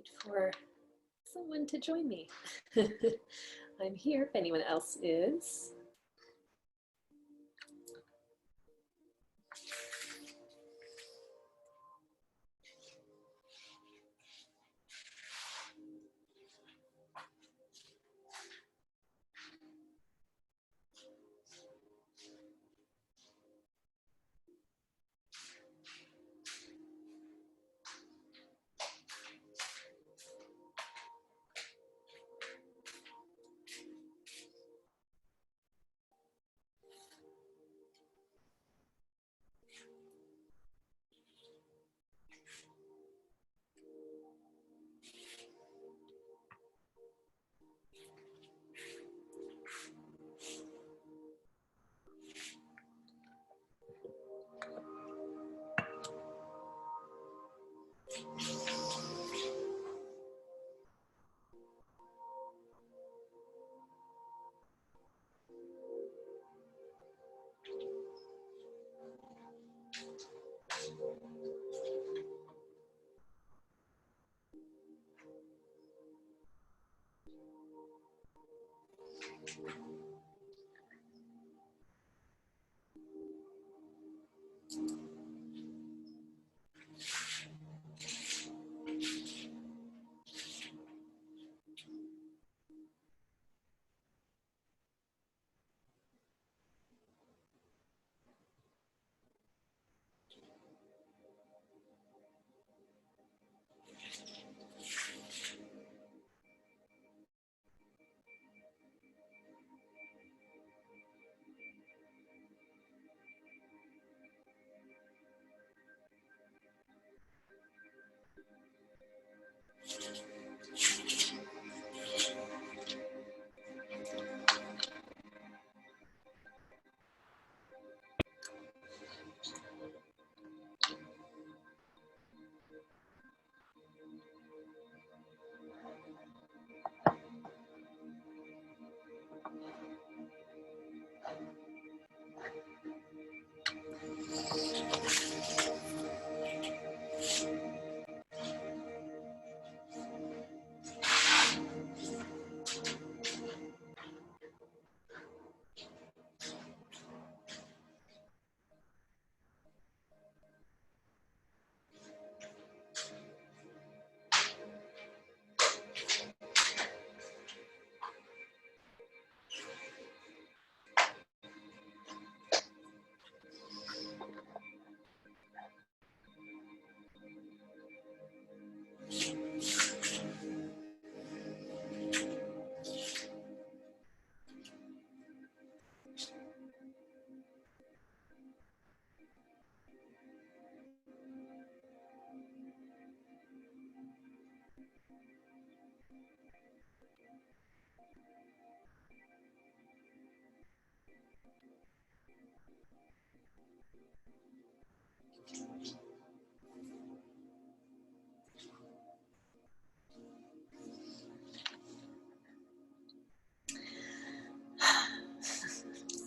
Wait for someone to join me. I'm here if anyone else is.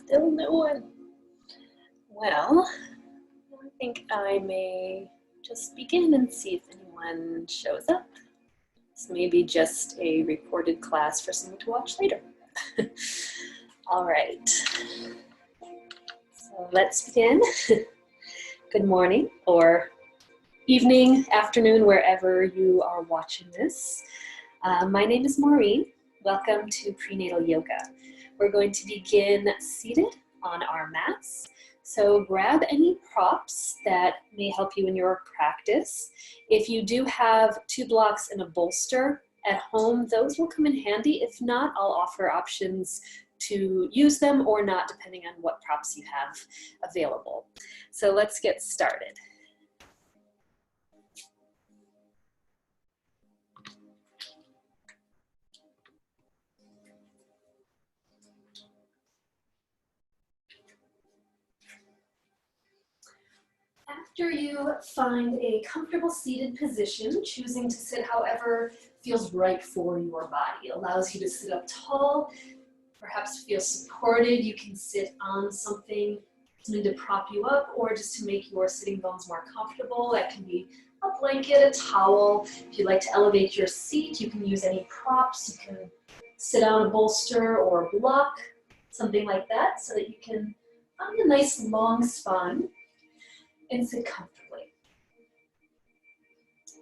Still no one. Well, I think I may just begin and see if anyone shows up. This may be just a recorded class for someone to watch later. All right, so let's begin. Good morning or evening, afternoon, wherever you are watching this. My name is Maureen. Welcome to Prenatal Yoga. We're going to begin seated on our mats. So grab any props that may help you in your practice. If you do have 2 blocks and a bolster at home, those will come in handy. If not, I'll offer options to use them or not, depending on what props you have available. So let's get started. After you find a comfortable seated position, choosing to sit however feels right for your body. It allows you to sit up tall, perhaps feel supported. You can sit on something something to prop you up or just to make your sitting bones more comfortable. That can be a blanket, a towel. If you'd like to elevate your seat, you can use any props. You can sit on a bolster or a block, something like that, so that you can find a nice long spine and sit comfortably.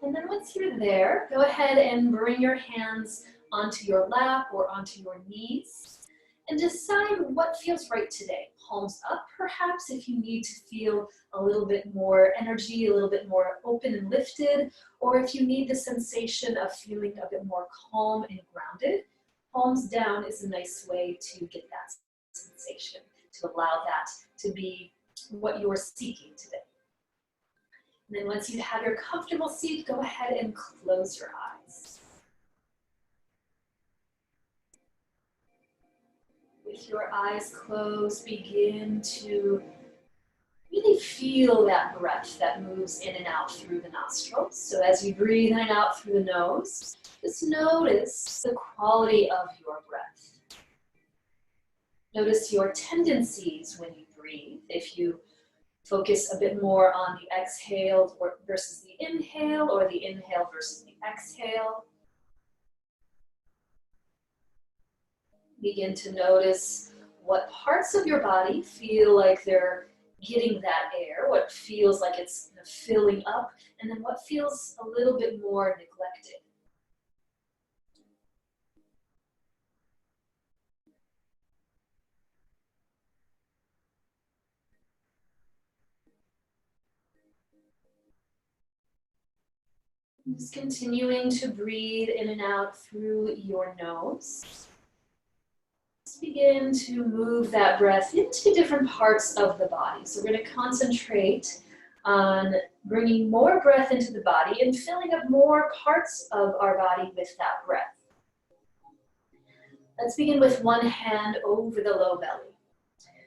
And then once you're there, go ahead and bring your hands onto your lap or onto your knees and decide what feels right today. Palms up, perhaps, if you need to feel a little bit more energy, a little bit more open and lifted, or if you need the sensation of feeling a bit more calm and grounded, palms down is a nice way to get that sensation, to allow that to be what you're seeking today. And then once you have your comfortable seat, go ahead and close your eyes. With your eyes closed, begin to really feel that breath that moves in and out through the nostrils. So as you breathe in and out through the nose, just notice the quality of your breath. Notice your tendencies when you breathe. If you focus a bit more on the exhale versus the inhale, or the inhale versus the exhale. Begin to notice what parts of your body feel like they're getting that air, what feels like it's filling up, and then what feels a little bit more neglected. Just continuing to breathe in and out through your nose. Just begin to move that breath into different parts of the body. So we're going to concentrate on bringing more breath into the body and filling up more parts of our body with that breath. Let's begin with one hand over the low belly.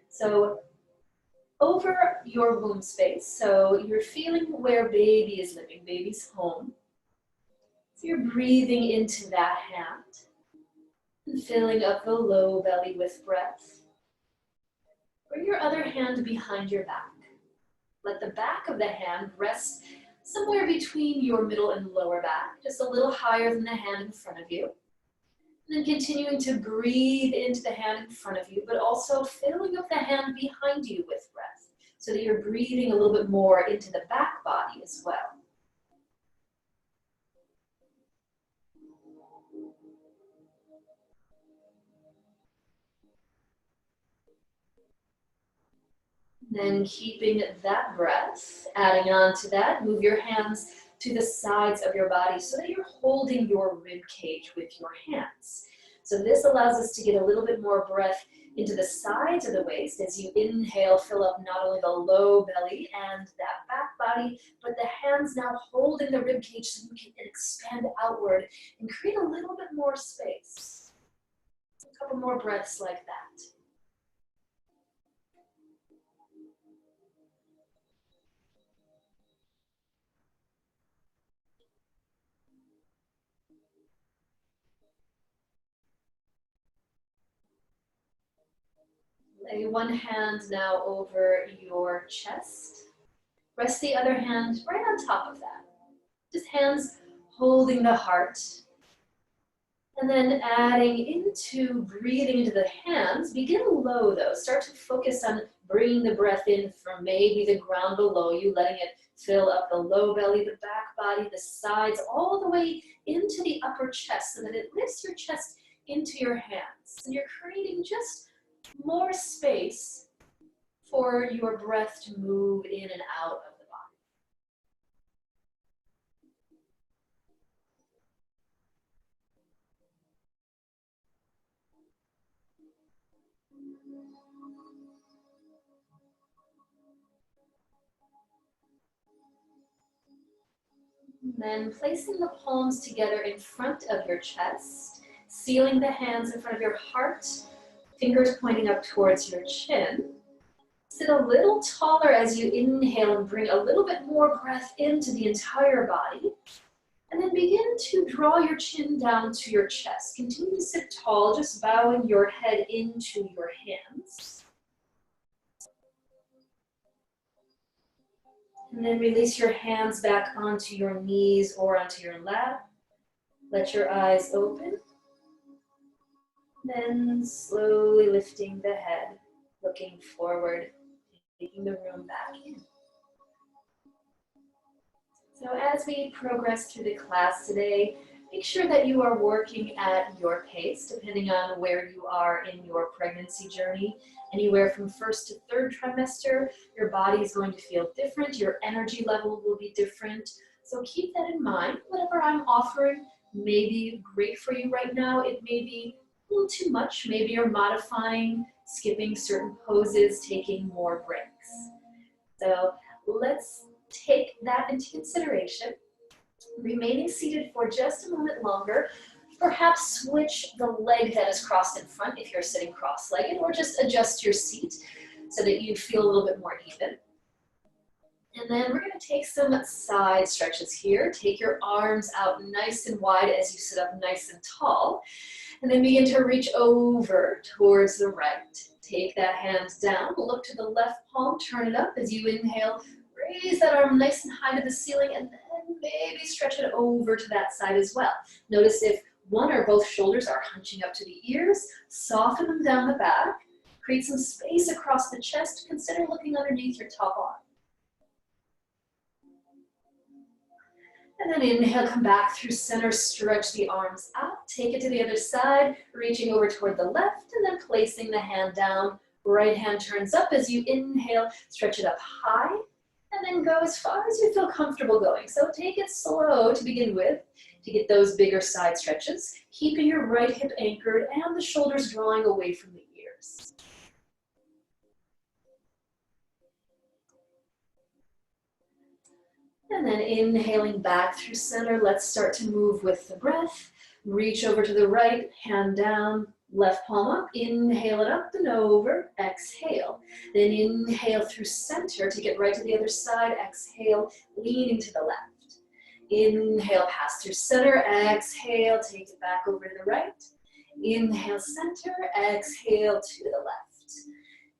So over your womb space, so you're feeling where baby is living, baby's home. So you're breathing into that hand and filling up the low belly with breath. Bring your other hand behind your back. Let the back of the hand rest somewhere between your middle and lower back, just a little higher than the hand in front of you. And then continuing to breathe into the hand in front of you, but also filling up the hand behind you with breath, so that you're breathing a little bit more into the back body as well. Then keeping that breath, adding on to that, move your hands to the sides of your body so that you're holding your rib cage with your hands. So this allows us to get a little bit more breath into the sides of the waist as you inhale, fill up not only the low belly and that back body, but the hands now holding the rib cage so you can expand outward and create a little bit more space. A couple more breaths like that. Lay one hand now over your chest. Rest the other hand right on top of that. Just hands holding the heart. And then adding into breathing into the hands, begin low though. Start to focus on bringing the breath in from maybe the ground below you, letting it fill up the low belly, the back body, the sides, all the way into the upper chest so that it lifts your chest into your hands. And you're creating just more space for your breath to move in and out of the body. Then placing the palms together in front of your chest, sealing the hands in front of your heart, fingers pointing up towards your chin. Sit a little taller as you inhale and bring a little bit more breath into the entire body. And then begin to draw your chin down to your chest. Continue to sit tall, just bowing your head into your hands. And then release your hands back onto your knees or onto your lap. Let your eyes open. Then slowly lifting the head, looking forward, taking the room back in. So as we progress through the class today, make sure that you are working at your pace, depending on where you are in your pregnancy journey. Anywhere from first to third trimester, your body is going to feel different, your energy level will be different. So keep that in mind. Whatever I'm offering may be great for you right now. It may be a little too much. Maybe you're modifying, skipping certain poses, taking more breaks. So let's take that into consideration. Remaining seated for just a moment longer. Perhaps switch the leg that is crossed in front if you're sitting cross-legged, or just adjust your seat so that you feel a little bit more even. And then we're going to take some side stretches here. Take your arms out nice and wide as you sit up nice and tall. And then begin to reach over towards the right. Take that hand down, look to the left palm, turn it up as you inhale. Raise that arm nice and high to the ceiling, and then maybe stretch it over to that side as well. Notice if one or both shoulders are hunching up to the ears, soften them down the back. Create some space across the chest. Consider looking underneath your top arm. And then inhale, come back through center, stretch the arms out. Take it to the other side, reaching over toward the left, and then placing the hand down. Right hand turns up as you inhale, stretch it up high, and then go as far as you feel comfortable going. So take it slow to begin with, to get those bigger side stretches, keeping your right hip anchored and the shoulders drawing away from the ears. And then inhaling back through center, let's start to move with the breath. Reach over to the right, hand down, left palm up, inhale it up and over, exhale. Then inhale through center to get right to the other side, exhale, leaning to the left. Inhale, pass through center, exhale, take it back over to the right. Inhale, center, exhale to the left.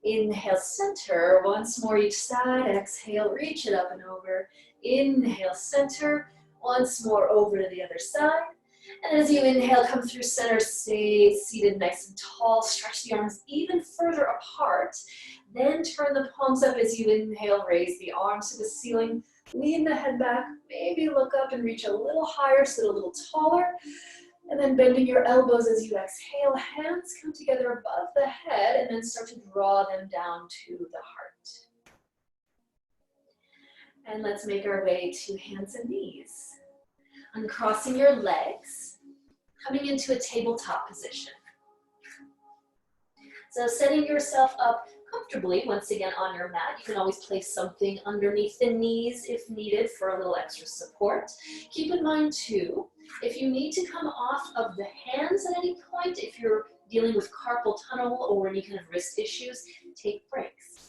Inhale, center, once more each side, exhale, reach it up and over. Inhale, center, once more over to the other side. And as you inhale, come through center, stay seated nice and tall, stretch the arms even further apart. Then turn the palms up as you inhale, raise the arms to the ceiling, lean the head back, maybe look up and reach a little higher, sit a little taller. And then bending your elbows as you exhale, hands come together above the head and then start to draw them down to the heart. And let's make our way to hands and knees. Uncrossing your legs, coming into a tabletop position. So setting yourself up comfortably, once again on your mat. You can always place something underneath the knees if needed for a little extra support. Keep in mind too, if you need to come off of the hands at any point, if you're dealing with carpal tunnel or any kind of wrist issues, take breaks.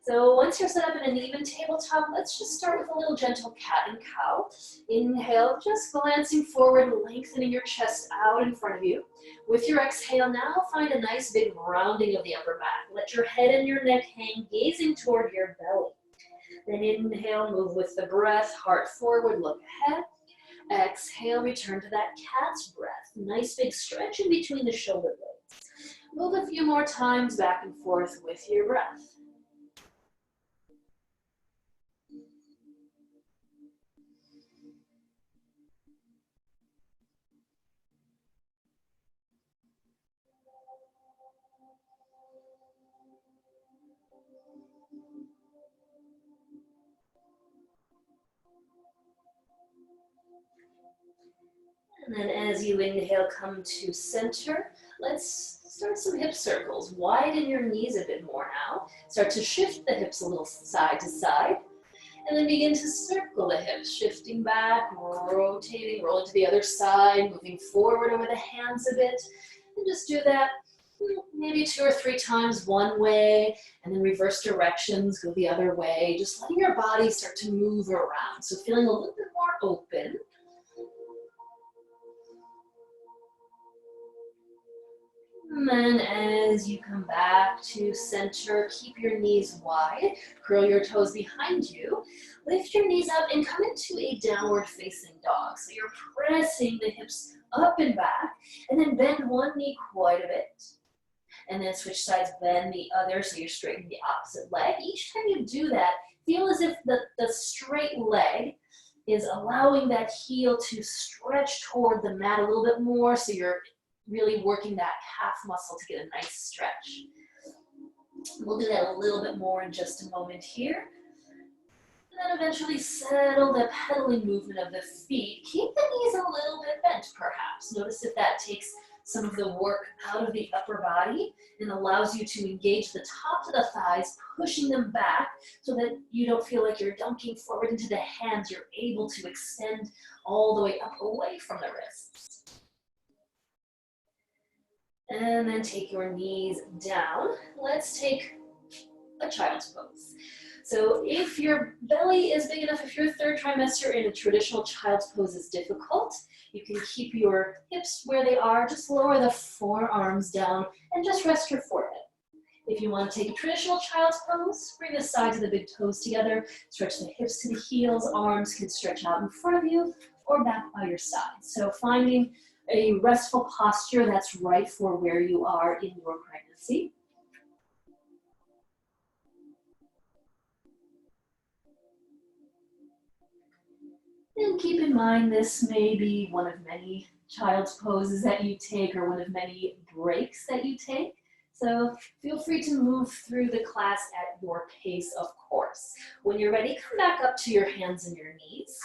So once you're set up in an even tabletop, let's just start with a little gentle cat and cow. Inhale, just glancing forward, lengthening your chest out in front of you. With your exhale now, find a nice big rounding of the upper back. Let your head and your neck hang, gazing toward your belly. Then inhale, move with the breath, heart forward, look ahead. Exhale, return to that cat's breath. Nice big stretch in between the shoulder blades. Move a few more times back and forth with your breath. And then as you inhale, come to center. Let's start some hip circles. Widen your knees a bit more now. Start to shift the hips a little side to side. And then begin to circle the hips, shifting back, rotating, rolling to the other side, moving forward over the hands a bit. And just do that maybe 2 or 3 times one way, and then reverse directions, go the other way. Just letting your body start to move around. So feeling a little bit more open. And then as you come back to center, keep your knees wide, curl your toes behind you, lift your knees up and come into a downward facing dog. So you're pressing the hips up and back, and then bend one knee quite a bit. And then switch sides, bend the other, so you're straightening the opposite leg. Each time you do that, feel as if the straight leg is allowing that heel to stretch toward the mat a little bit more, so you're really working that calf muscle to get a nice stretch. We'll do that a little bit more in just a moment here. And then eventually settle the pedaling movement of the feet. Keep the knees a little bit bent, perhaps. Notice if that takes some of the work out of the upper body and allows you to engage the tops of the thighs, pushing them back so that you don't feel like you're dunking forward into the hands. You're able to extend all the way up away from the wrists. And then take your knees down. Let's take a child's pose. So if your belly is big enough, if your third trimester in a traditional child's pose is difficult, you can keep your hips where they are, just lower the forearms down and just rest your forehead. If you want to take a traditional child's pose, bring the sides of the big toes together, stretch the hips to the heels, arms can stretch out in front of you or back by your side. So finding a restful posture that's right for where you are in your pregnancy. And keep in mind, this may be one of many child's poses that you take or one of many breaks that you take. So feel free to move through the class at your pace, of course. When you're ready, come back up to your hands and your knees.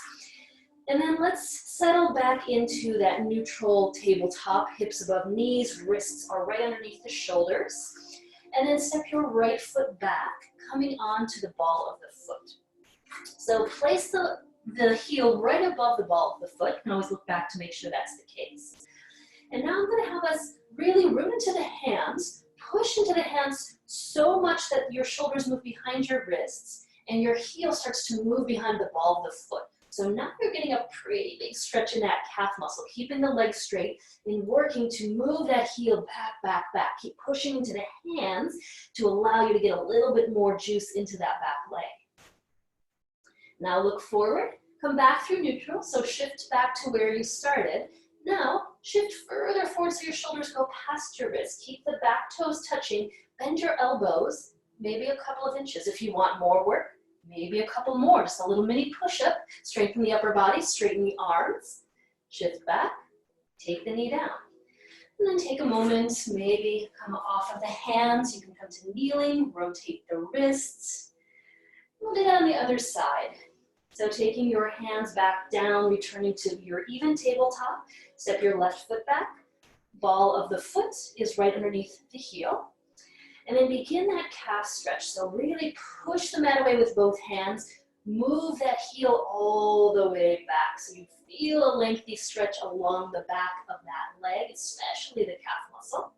And then let's settle back into that neutral tabletop, hips above knees, wrists are right underneath the shoulders. And then step your right foot back, coming onto the ball of the foot. So place the heel right above the ball of the foot. You can always look back to make sure that's the case. And now I'm going to have us really root into the hands, push into the hands so much that your shoulders move behind your wrists and your heel starts to move behind the ball of the foot. So now you're getting a pretty big stretch in that calf muscle, keeping the leg straight and working to move that heel back, back, back. Keep pushing into the hands to allow you to get a little bit more juice into that back leg. Now look forward, come back through neutral, so shift back to where you started. Now shift further forward so your shoulders go past your wrists. Keep the back toes touching, bend your elbows, maybe a couple of inches. If you want more work, maybe a couple more, just a little mini push-up. Strengthen the upper body, straighten the arms, shift back, take the knee down. And then take a moment, maybe come off of the hands. You can come to kneeling, rotate the wrists. We'll do that on the other side. So taking your hands back down, returning to your even tabletop, step your left foot back. Ball of the foot is right underneath the heel. And then begin that calf stretch. So really push the mat away with both hands. Move that heel all the way back. So you feel a lengthy stretch along the back of that leg, especially the calf muscle.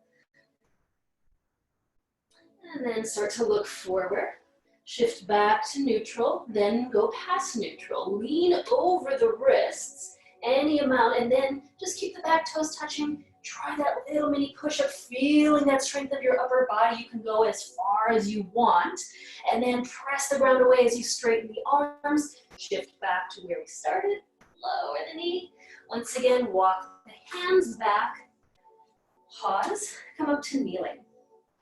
And then start to look forward. Shift back to neutral, then go past neutral. Lean over the wrists, any amount, and then just keep the back toes touching. Try that little mini push-up, feeling that strength of your upper body. You can go as far as you want. And then press the ground away as you straighten the arms. Shift back to where we started. Lower the knee. Once again, walk the hands back. Pause. Come up to kneeling.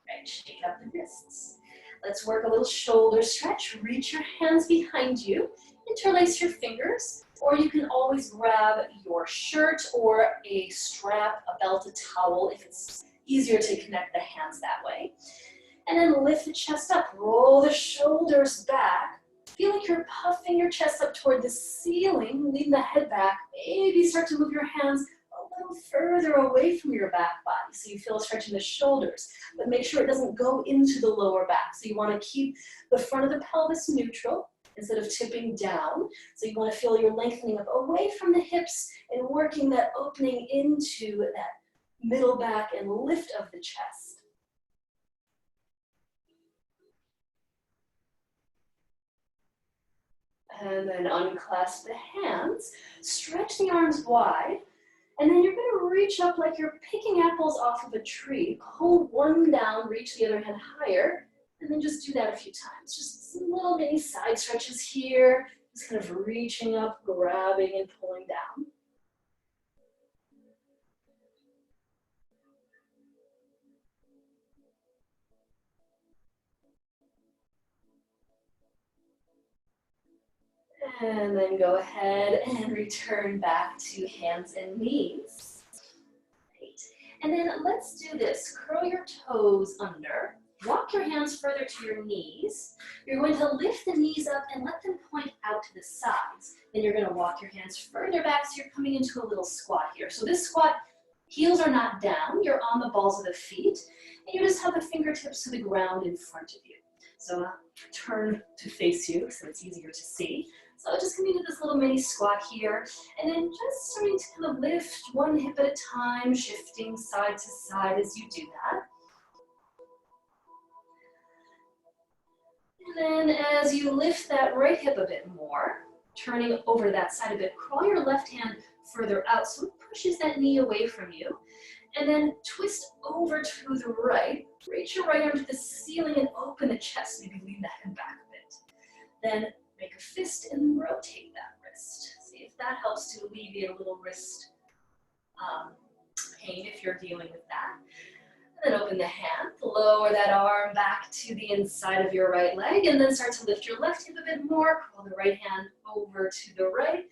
Right, shake up the wrists. Let's work a little shoulder stretch. Reach your hands behind you. Interlace your fingers. Or you can always grab your shirt or a strap, a belt, a towel, if it's easier to connect the hands that way. And then lift the chest up, roll the shoulders back. Feel like you're puffing your chest up toward the ceiling, lean the head back. Maybe start to move your hands a little further away from your back body so you feel a stretch in the shoulders. But make sure it doesn't go into the lower back. So you want to keep the front of the pelvis neutral instead of tipping down. So you want to feel your lengthening up away from the hips and working that opening into that middle back and lift of the chest. And then unclasp the hands, stretch the arms wide, And then you're going to reach up like you're picking apples off of a tree. Pull one down, reach the other hand higher, and then just do that a few times. Just some little mini side stretches here, just kind of reaching up, grabbing and pulling down. And then go ahead and return back to hands and knees. Great. And then let's do this. Curl your toes under. Walk your hands further to your knees. You're going to lift the knees up and let them point out to the sides. Then you're going to walk your hands further back so you're coming into a little squat here. So this squat, heels are not down. You're on the balls of the feet. And you just have the fingertips to the ground in front of you. So turn to face you so it's easier to see. So just coming to this little mini squat here, and then just starting to kind of lift one hip at a time, shifting side to side as you do that. And then as you lift that right hip a bit more, turning over that side a bit, crawl your left hand further out so it pushes that knee away from you. And then twist over to the right, reach your right arm to the ceiling and open the chest, maybe lean the head back a bit. Then make a fist and rotate that wrist. See if that helps to alleviate a little wrist pain if you're dealing with that. And then open the hand, lower that arm back to the inside of your right leg, and then start to lift your left hip a bit more. Crawl the right hand over to the right.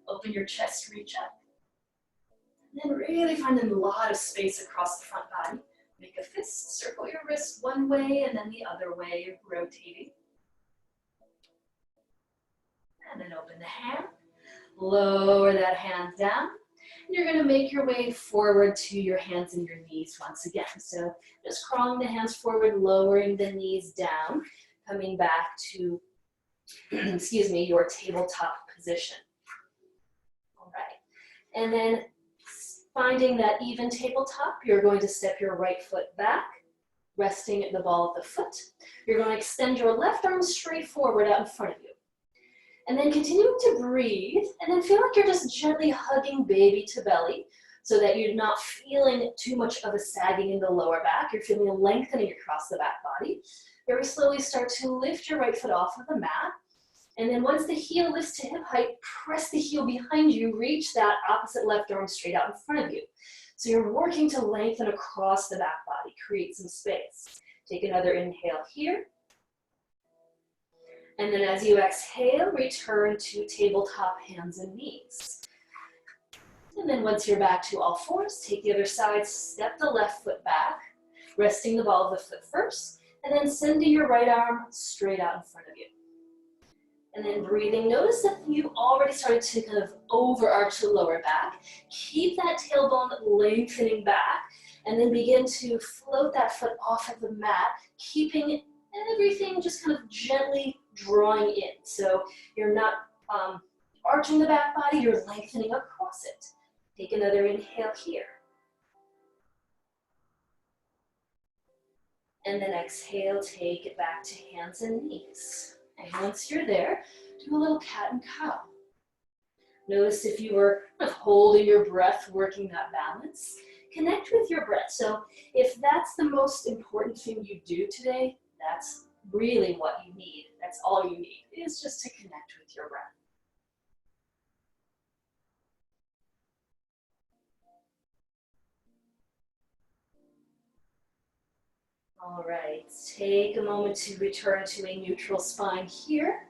Open your chest, reach up. And then really find a lot of space across the front body. Make a fist, circle your wrist one way and then the other way, rotating. And then open the hand, lower that hand down. And you're going to make your way forward to your hands and your knees once again. So just crawling the hands forward, lowering the knees down, coming back to, excuse me, your tabletop position. All right. And then finding that even tabletop, you're going to step your right foot back, resting at the ball of the foot. You're going to extend your left arm straight forward out in front of you. And then continuing to breathe, and then feel like you're just gently hugging baby to belly so that you're not feeling too much of a sagging in the lower back. You're feeling a lengthening across the back body. Very slowly start to lift your right foot off of the mat. And then once the heel lifts to hip height, press the heel behind you, reach that opposite left arm straight out in front of you. So you're working to lengthen across the back body, create some space. Take another inhale here. And then as you exhale, return to tabletop hands and knees. And then once you're back to all fours, take the other side, step the left foot back, resting the ball of the foot first, and then sending your right arm straight out in front of you. And then breathing, notice that you already started to kind of overarch the lower back. Keep that tailbone lengthening back, and then begin to float that foot off of the mat, keeping everything just kind of gently drawing in. So you're not arching the back body, you're lengthening across it. Take another inhale here. And then exhale, take it back to hands and knees. And once you're there, do a little cat and cow. Notice if you were kind of holding your breath, working that balance. Connect with your breath. So if that's the most important thing you do today, that's really what you need. That's all you need, is just to connect with your breath. All right, take a moment to return to a neutral spine here.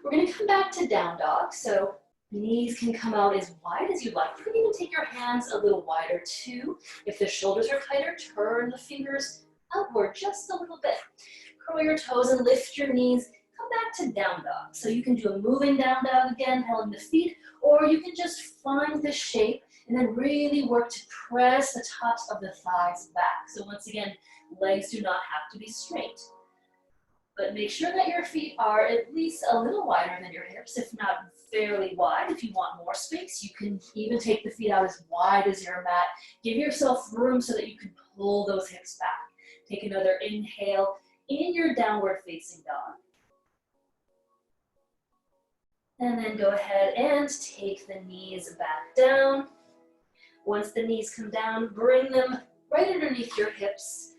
We're going to come back to down dog. So knees can come out as wide as you'd like. You can even take your hands a little wider too. If the shoulders are tighter, turn the fingers outward just a little bit. Curl your toes and lift your knees. Come back to down dog. So you can do a moving down dog again, pedaling the feet, or you can just find the shape and then really work to press the tops of the thighs back. So once again, legs do not have to be straight. But make sure that your feet are at least a little wider than your hips, if not fairly wide. If you want more space, you can even take the feet out as wide as your mat. Give yourself room so that you can pull those hips back. Take another inhale in your downward facing dog. And then go ahead and take the knees back down. Once the knees come down, bring them right underneath your hips.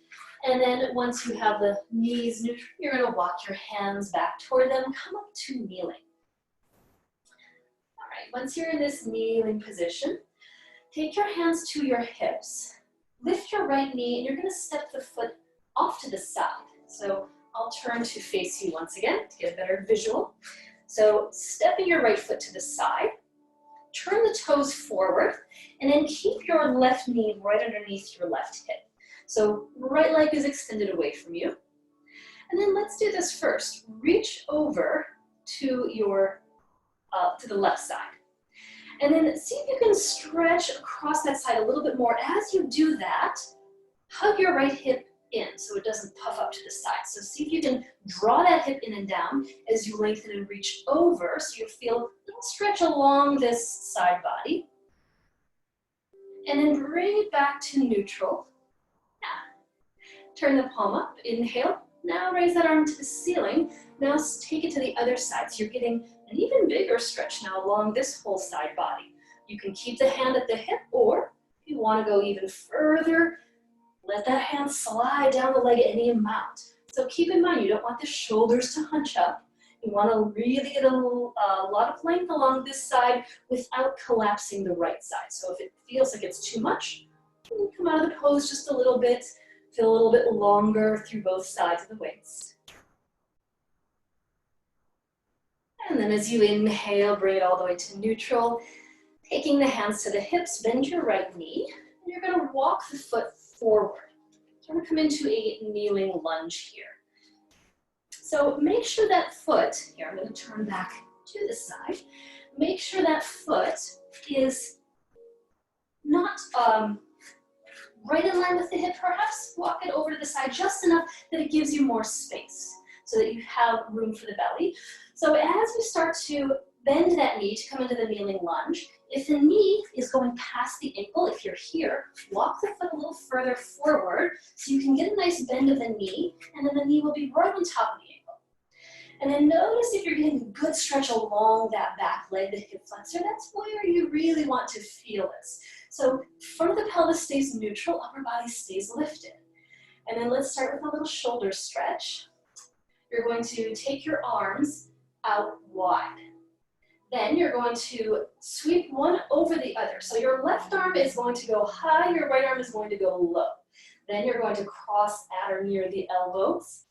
And then once you have the knees neutral, you're going to walk your hands back toward them. Come up to kneeling. All right, once you're in this kneeling position, take your hands to your hips. Lift your right knee, and you're going to step the foot off to the side. So I'll turn to face you once again to get a better visual. So stepping your right foot to the side, turn the toes forward, and then keep your left knee right underneath your left hip. So right leg is extended away from you. And then let's do this first. Reach over to the left side. And then see if you can stretch across that side a little bit more. As you do that, hug your right hip in so it doesn't puff up to the side. So see if you can draw that hip in and down as you lengthen and reach over so you feel a little stretch along this side body. And then bring it back to neutral. Yeah. Turn the palm up, inhale. Now raise that arm to the ceiling. Now take it to the other side. So you're getting an even bigger stretch now along this whole side body. You can keep the hand at the hip, or if you want to go even further, let that hand slide down the leg any amount. So keep in mind, you don't want the shoulders to hunch up. You want to really get a lot of length along this side without collapsing the right side. So if it feels like it's too much, you can come out of the pose just a little bit, feel a little bit longer through both sides of the waist. And then as you inhale, bring it all the way to neutral. Taking the hands to the hips, bend your right knee, and you're going to walk the foot forward. So we're going to come into a kneeling lunge here. So make sure that foot, here I'm going to turn back to the side, make sure that foot is not right in line with the hip perhaps. Walk it over to the side just enough that it gives you more space so that you have room for the belly. So as you start to bend that knee to come into the kneeling lunge, if the knee is going past the ankle, if you're here, walk the foot a little further forward so you can get a nice bend of the knee, and then the knee will be right on top of the ankle. And then notice if you're getting a good stretch along that back leg, the hip flexor, that's where you really want to feel this. So front of the pelvis stays neutral, upper body stays lifted. And then let's start with a little shoulder stretch. You're going to take your arms out wide. Then you're going to sweep one over the other. So your left arm is going to go high, your right arm is going to go low. Then you're going to cross at or near the elbows.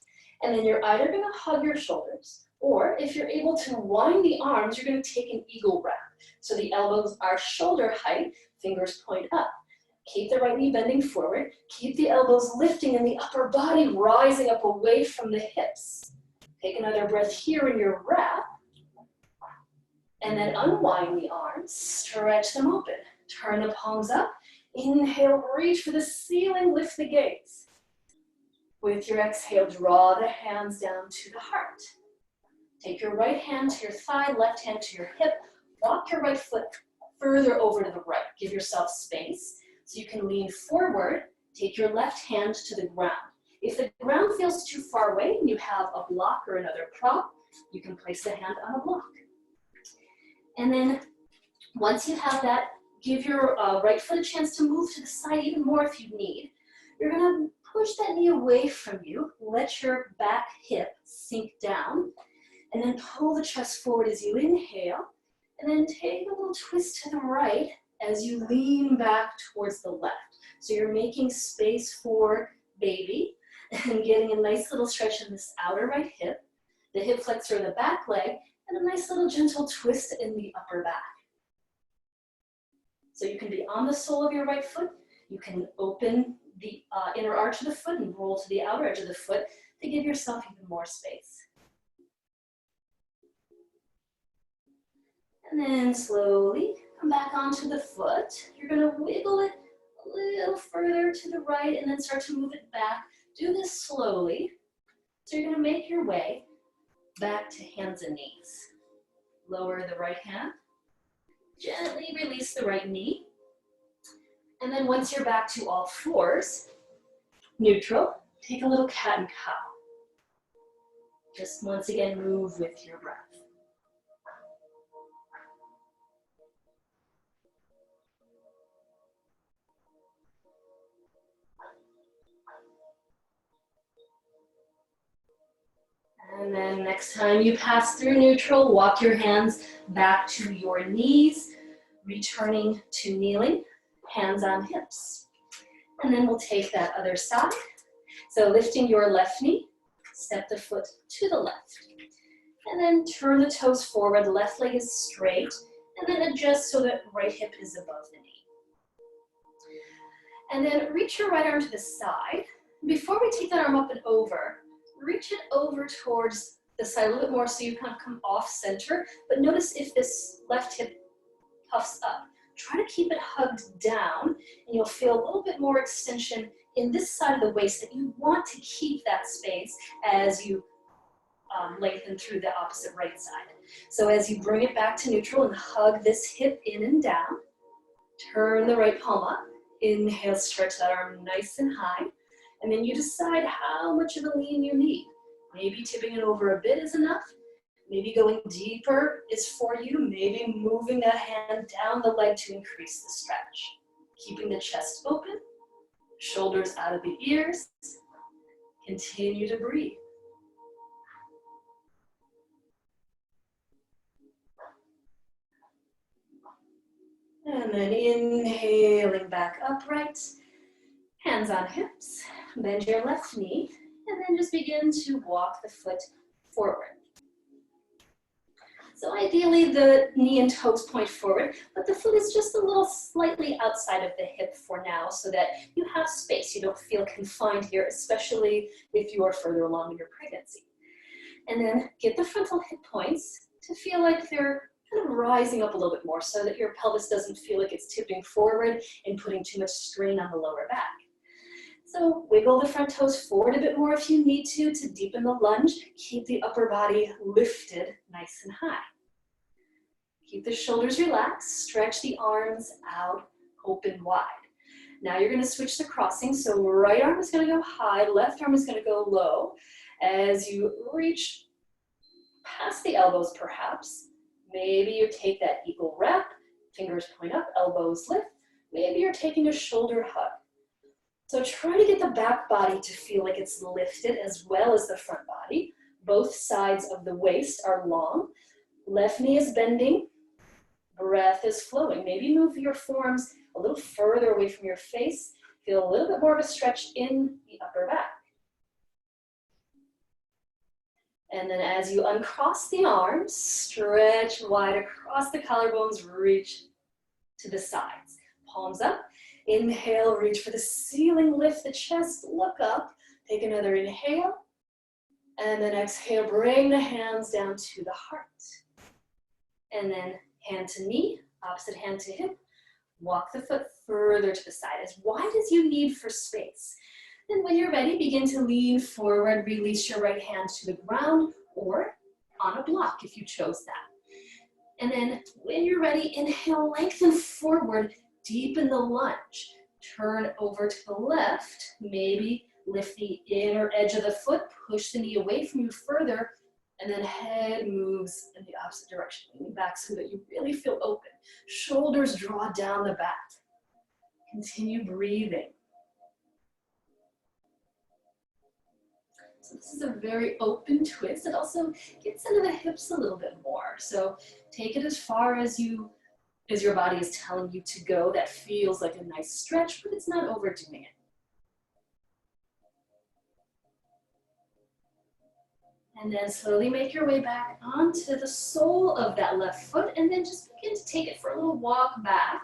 And then you're either going to hug your shoulders, or if you're able to wind the arms, you're going to take an eagle wrap. So the elbows are shoulder height, fingers point up. Keep the right knee bending forward. Keep the elbows lifting and the upper body rising up away from the hips. Take another breath here in your wrap. And then unwind the arms, stretch them open. Turn the palms up. Inhale, reach for the ceiling, lift the gaze. With your exhale, draw the hands down to the heart. Take your right hand to your thigh, left hand to your hip. Walk your right foot further over to the right. Give yourself space so you can lean forward. Take your left hand to the ground. If the ground feels too far away and you have a block or another prop, you can place the hand on a block. And then once you have that, give your right foot a chance to move to the side even more if you need. You're going to push that knee away from you. Let your back hip sink down. And then pull the chest forward as you inhale. And then take a little twist to the right as you lean back towards the left. So you're making space for baby and getting a nice little stretch in this outer right hip, the hip flexor in the back leg, and a nice little gentle twist in the upper back. So you can be on the sole of your right foot. You can open the inner arch of the foot and roll to the outer edge of the foot to give yourself even more space. And then slowly come back onto the foot. You're going to wiggle it a little further to the right and then start to move it back. Do this slowly. So you're going to make your way back to hands and knees. Lower the right hand. Gently release the right knee. And then once you're back to all fours, neutral, take a little cat and cow. Just once again, move with your breath. And then next time you pass through neutral, walk your hands back to your knees, returning to kneeling, hands on hips. And then we'll take that other side. So lifting your left knee, step the foot to the left. And then turn the toes forward, left leg is straight, and then adjust so that right hip is above the knee. And then reach your right arm to the side. Before we take that arm up and over, reach it over towards the side a little bit more so you kind of come off center, but notice if this left hip puffs up. Try to keep it hugged down, and you'll feel a little bit more extension in this side of the waist that you want to keep that space as you lengthen through the opposite right side. So as you bring it back to neutral and hug this hip in and down, turn the right palm up, inhale, stretch that arm nice and high, and then you decide how much of a lean you need. Maybe tipping it over a bit is enough. Maybe going deeper is for you. Maybe moving that hand down the leg to increase the stretch. Keeping the chest open, shoulders out of the ears. Continue to breathe. And then inhaling back upright, hands on hips, bend your left knee, and then just begin to walk the foot forward. So ideally the knee and toes point forward, but the foot is just a little slightly outside of the hip for now so that you have space. You don't feel confined here, especially if you are further along in your pregnancy. And then get the frontal hip points to feel like they're kind of rising up a little bit more so that your pelvis doesn't feel like it's tipping forward and putting too much strain on the lower back. So wiggle the front toes forward a bit more if you need to deepen the lunge. Keep the upper body lifted nice and high. Keep the shoulders relaxed, stretch the arms out, open wide. Now you're gonna switch the crossing, so right arm is gonna go high, left arm is gonna go low. As you reach past the elbows perhaps, maybe you take that eagle wrap, fingers point up, elbows lift. Maybe you're taking a shoulder hug. So try to get the back body to feel like it's lifted as well as the front body. Both sides of the waist are long. Left knee is bending. Breath is flowing. Maybe move your forearms a little further away from your face. Feel a little bit more of a stretch in the upper back. And then as you uncross the arms, stretch wide across the collarbones, reach to the sides. Palms up. Inhale, reach for the ceiling, lift the chest, look up. Take another inhale. And then exhale, bring the hands down to the heart. And then hand to knee, opposite hand to hip. Walk the foot further to the side, as wide as you need for space. And when you're ready, begin to lean forward, release your right hand to the ground or on a block if you chose that. And then when you're ready, inhale, lengthen forward, deepen the lunge. Turn over to the left, maybe lift the inner edge of the foot, push the knee away from you further, and then head moves in the opposite direction, leaning back so that you really feel open. Shoulders draw down the back. Continue breathing. So this is a very open twist. It also gets into the hips a little bit more. So take it as far as your body is telling you to go. That feels like a nice stretch, but it's not overdoing it. And then slowly make your way back onto the sole of that left foot, and then just begin to take it for a little walk back.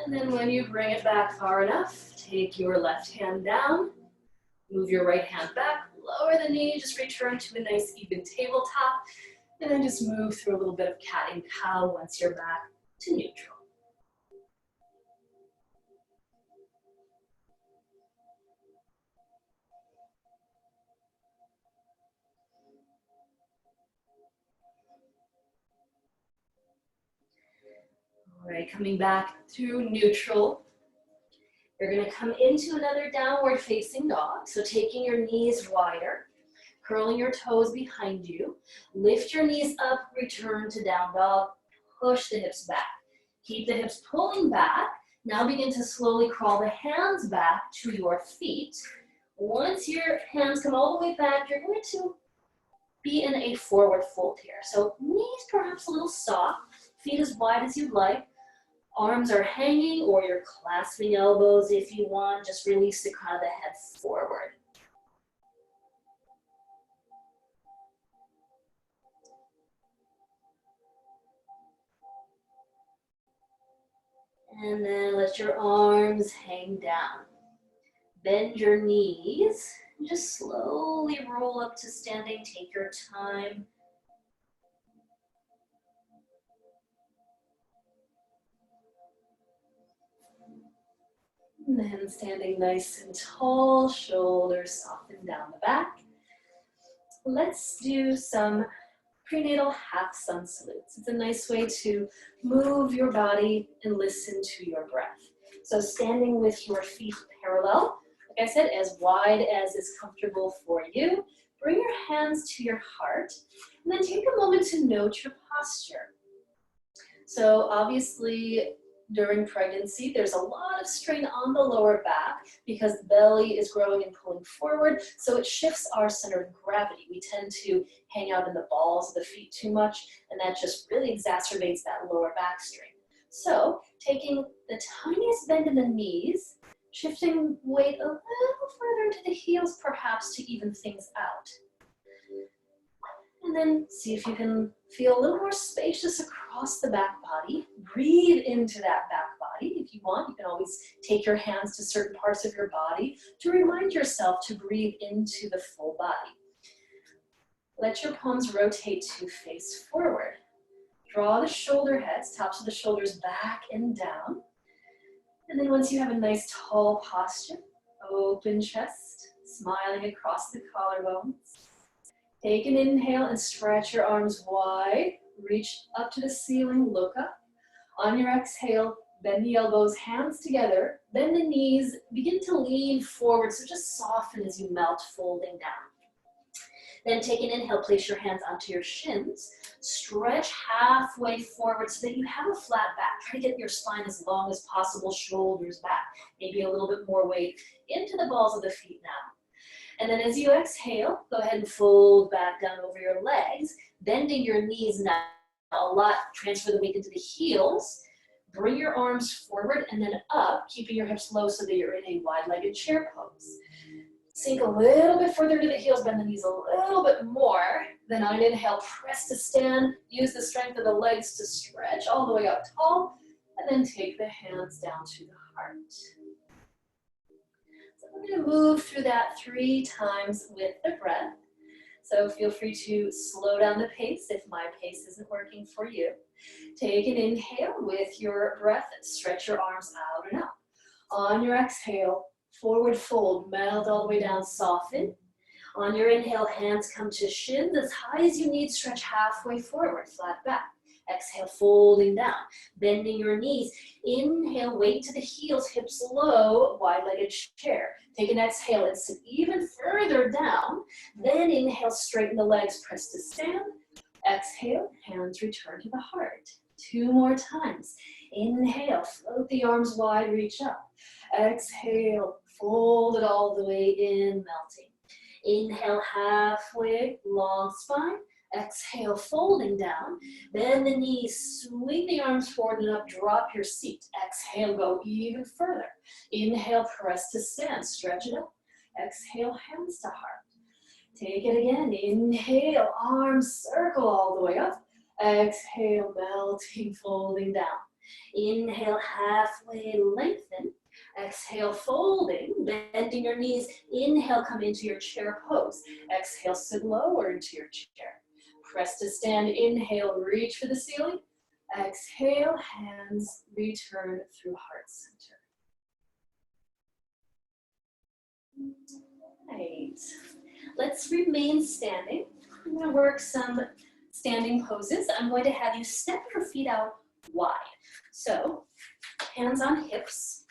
And then when you bring it back far enough, take your left hand down, move your right hand back, lower the knee, just return to a nice even tabletop, and then just move through a little bit of cat and cow once you're back to neutral. All right, coming back to neutral. You're gonna come into another downward facing dog. So taking your knees wider, curling your toes behind you, lift your knees up, return to down dog, push the hips back. Keep the hips pulling back. Now begin to slowly crawl the hands back to your feet. Once your hands come all the way back, you're going to be in a forward fold here. So knees perhaps a little soft, feet as wide as you'd like. Arms are hanging or you're clasping elbows if you want. Just release the crown of the head forward. And then let your arms hang down. Bend your knees. Just slowly roll up to standing. Take your time. And then standing nice and tall, shoulders soften down the back. Let's do some prenatal half sun salutes. It's a nice way to move your body and listen to your breath. So standing with your feet parallel, like I said, as wide as is comfortable for you. Bring your hands to your heart, and then take a moment to note your posture. So obviously, during pregnancy, there's a lot of strain on the lower back because the belly is growing and pulling forward, so it shifts our center of gravity. We tend to hang out in the balls of the feet too much, and that just really exacerbates that lower back strain. So taking the tiniest bend in the knees, shifting weight a little further into the heels perhaps to even things out. And then see if you can feel a little more spacious across the back body. Breathe into that back body. If you want, you can always take your hands to certain parts of your body to remind yourself to breathe into the full body. Let your palms rotate to face forward. Draw the shoulder heads, tops of the shoulders back and down. And then once you have a nice tall posture, open chest, smiling across the collarbones. Take an inhale and stretch your arms wide. Reach up to the ceiling, look up. On your exhale, bend the elbows, hands together. Bend the knees, begin to lean forward. So just soften as you melt, folding down. Then take an inhale, place your hands onto your shins. Stretch halfway forward so that you have a flat back. Try to get your spine as long as possible, shoulders back. Maybe a little bit more weight into the balls of the feet now. And then as you exhale, go ahead and fold back down over your legs, bending your knees now a lot. Transfer the weight into the heels. Bring your arms forward and then up, keeping your hips low so that you're in a wide-legged chair pose. Sink a little bit further to the heels, bend the knees a little bit more. Then on an inhale, press to stand. Use the strength of the legs to stretch all the way up tall. And then take the hands down to the heart. I'm going to move through that 3 times with the breath. So feel free to slow down the pace if my pace isn't working for you. Take an inhale with your breath. Stretch your arms out and up. On your exhale, forward fold, melt all the way down, soften. On your inhale, hands come to shins as high as you need. Stretch halfway forward, flat back. Exhale, folding down, bending your knees. Inhale, weight to the heels, hips low, wide-legged chair. Take an exhale and sit even further down. Then inhale, straighten the legs, press to stand. Exhale, hands return to the heart. 2 more times. Inhale, float the arms wide, reach up. Exhale, fold it all the way in, melting. Inhale, halfway, long spine. Exhale, folding down. Bend the knees, swing the arms forward and up, drop your seat. Exhale, go even further. Inhale, press to stand, stretch it up. Exhale, hands to heart. Take it again. Inhale, arms circle all the way up. Exhale, melting, folding down. Inhale, halfway, lengthen. Exhale, folding, bending your knees. Inhale, come into your chair pose. Exhale, sit lower into your chair. Press to stand, inhale, reach for the ceiling. Exhale, hands return through heart center. Right. Let's remain standing. I'm going to work some standing poses. I'm going to have you step your feet out wide. So, hands on hips.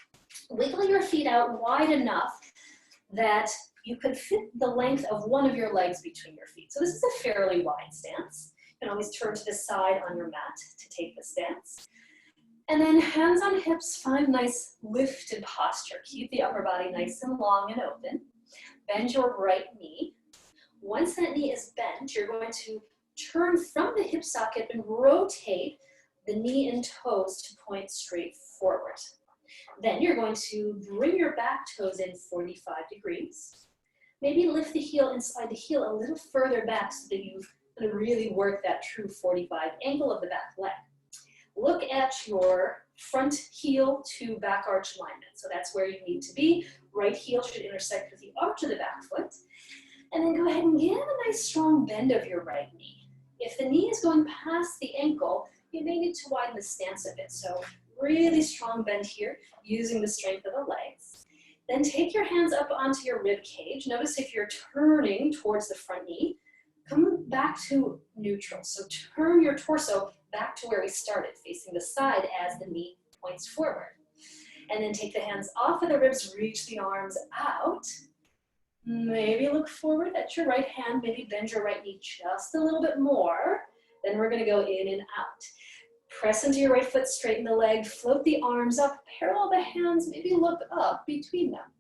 Wiggle your feet out wide enough that you could fit the length of one of your legs between your feet. So this is a fairly wide stance. You can always turn to the side on your mat to take the stance. And then hands on hips, find nice lifted posture. Keep the upper body nice and long and open. bend your right knee. Once that knee is bent, you're going to turn from the hip socket and rotate the knee and toes to point straight forward. Then you're going to bring your back toes in 45 degrees. Maybe lift the heel and slide the heel a little further back so that you can really work that true 45 angle of the back leg. Look at your front heel to back arch alignment. So that's where you need to be. Right heel should intersect with the arch of the back foot. And then go ahead and give a nice strong bend of your right knee. If the knee is going past the ankle, you may need to widen the stance a bit. So really strong bend here, using the strength of the legs. Then take your hands up onto your rib cage. Notice if you're turning towards the front knee, come back to neutral. So turn your torso back to where we started, facing the side as the knee points forward. And then take the hands off of the ribs, reach the arms out. Maybe look forward at your right hand, maybe bend your right knee just a little bit more. Then we're gonna go in and out. Press into your right foot, straighten the leg, float the arms up, parallel the hands, maybe look up between them.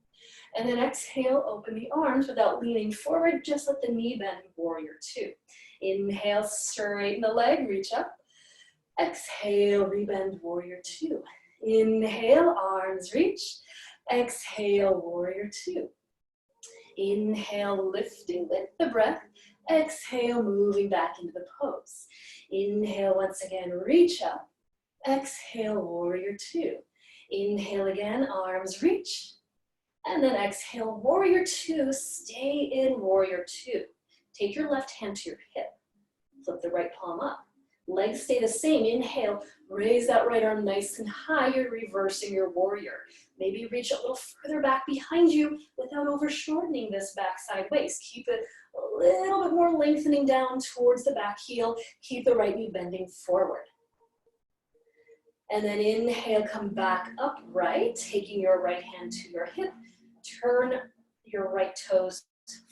And then exhale, open the arms without leaning forward, just let the knee bend, warrior two. Inhale, straighten the leg, reach up. Exhale, rebend, warrior two. Inhale, arms reach. Exhale, warrior two. Inhale, lifting with the breath. Exhale, moving back into the pose. Inhale, once again, reach up. Exhale, warrior two. Inhale again, arms reach. And then exhale, warrior two, stay in warrior two. Take your left hand to your hip. Flip the right palm up. Legs stay the same. Inhale, raise that right arm nice and high. You're reversing your warrior. Maybe reach a little further back behind you without over shortening this backside waist. Keep it a little bit more lengthening down towards the back heel. Keep the right knee bending forward. And then inhale, come back upright, taking your right hand to your hip. Turn your right toes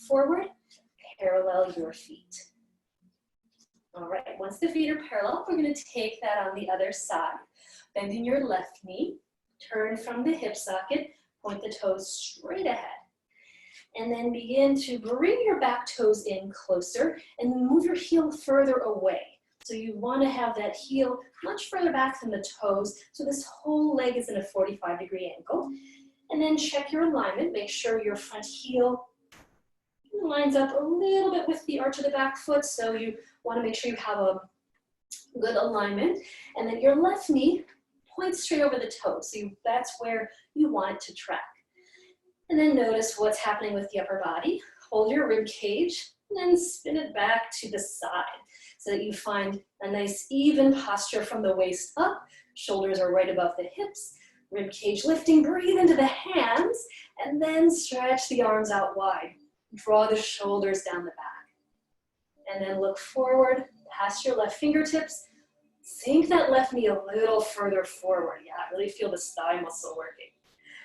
forward, parallel your feet. All right, once the feet are parallel, we're gonna take that on the other side. Bending your left knee, turn from the hip socket, point the toes straight ahead. And then begin to bring your back toes in closer and move your heel further away. So you wanna have that heel much further back than the toes, so this whole leg is in a 45-degree angle. And then check your alignment, make sure your front heel lines up a little bit with the arch of the back foot, so you want to make sure you have a good alignment. And then your left knee points straight over the toes, so that's where you want it to track. And then notice what's happening with the upper body. Hold your rib cage, and then spin it back to the side, so that you find a nice even posture from the waist up. Shoulders are right above the hips. Rib cage lifting, breathe into the hands, and then stretch the arms out wide. Draw the shoulders down the back. And then look forward, past your left fingertips. Sink that left knee a little further forward. Yeah, really feel the thigh muscle working.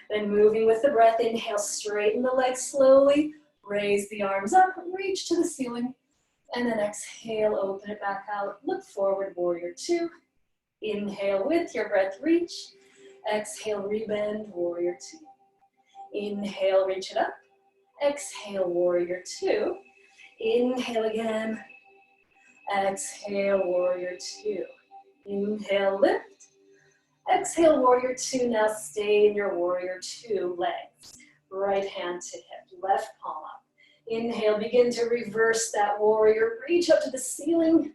Then moving with the breath, inhale, straighten the legs slowly. Raise the arms up, reach to the ceiling. And then exhale, open it back out. Look forward, warrior two. Inhale with your breath, reach. Exhale, rebend, warrior two. Inhale, reach it up. Exhale, warrior two. Inhale again. Exhale, warrior two. Inhale, lift. Exhale, warrior two. Now stay in your warrior two legs. Right hand to hip, left palm up. Inhale, begin to reverse that warrior. Reach up to the ceiling.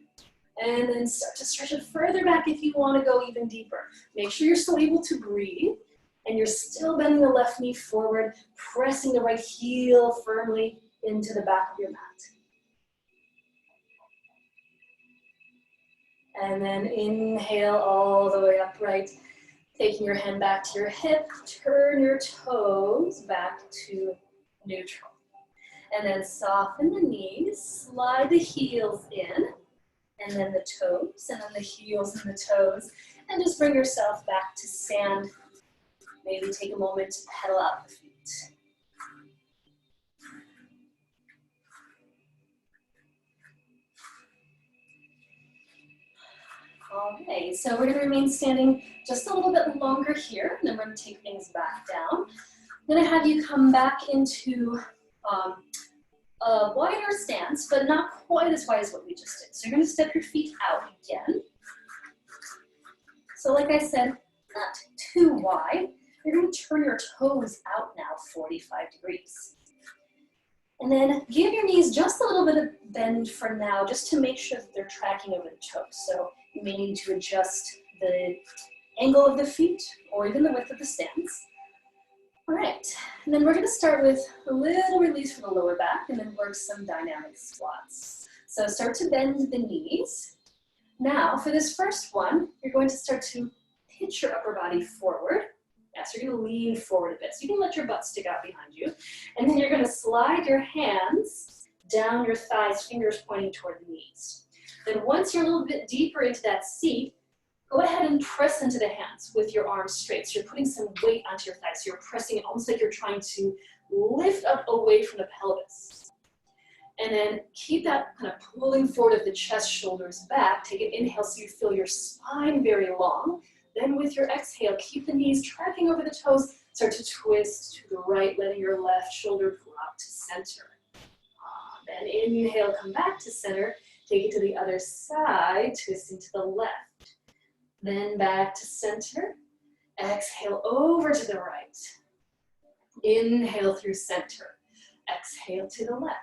And then start to stretch it further back if you want to go even deeper. Make sure you're still able to breathe. And you're still bending the left knee forward, pressing the right heel firmly into the back of your mat. And then inhale all the way upright, taking your hand back to your hip, turn your toes back to neutral. And then soften the knees, slide the heels in, and then the toes, and then the heels and the toes, and just bring yourself back to stand. Maybe take a moment to pedal out the feet. Okay, so we're gonna remain standing just a little bit longer here, and then we're gonna take things back down. I'm gonna have you come back into a wider stance, but not quite as wide as what we just did. So you're gonna step your feet out again. So like I said, not too wide. You're gonna turn your toes out now 45 degrees. And then give your knees just a little bit of bend for now, just to make sure that they're tracking over the toes. So you may need to adjust the angle of the feet or even the width of the stance. All right, and then we're gonna start with a little release for the lower back and then work some dynamic squats. So start to bend the knees. Now for this first one, you're going to start to pitch your upper body forward. Yeah, so you're gonna lean forward a bit. So you can let your butt stick out behind you. And then you're gonna slide your hands down your thighs, fingers pointing toward the knees. Then once you're a little bit deeper into that seat, go ahead and press into the hands with your arms straight. So you're putting some weight onto your thighs. So you're pressing it almost like you're trying to lift up away from the pelvis. And then keep that kind of pulling forward of the chest, shoulders back. Take an inhale so you feel your spine very long. Then with your exhale, keep the knees tracking over the toes. Start to twist to the right, letting your left shoulder drop to center. Then inhale, come back to center. Take it to the other side, twisting to the left. Then back to center. Exhale over to the right. Inhale through center. Exhale to the left.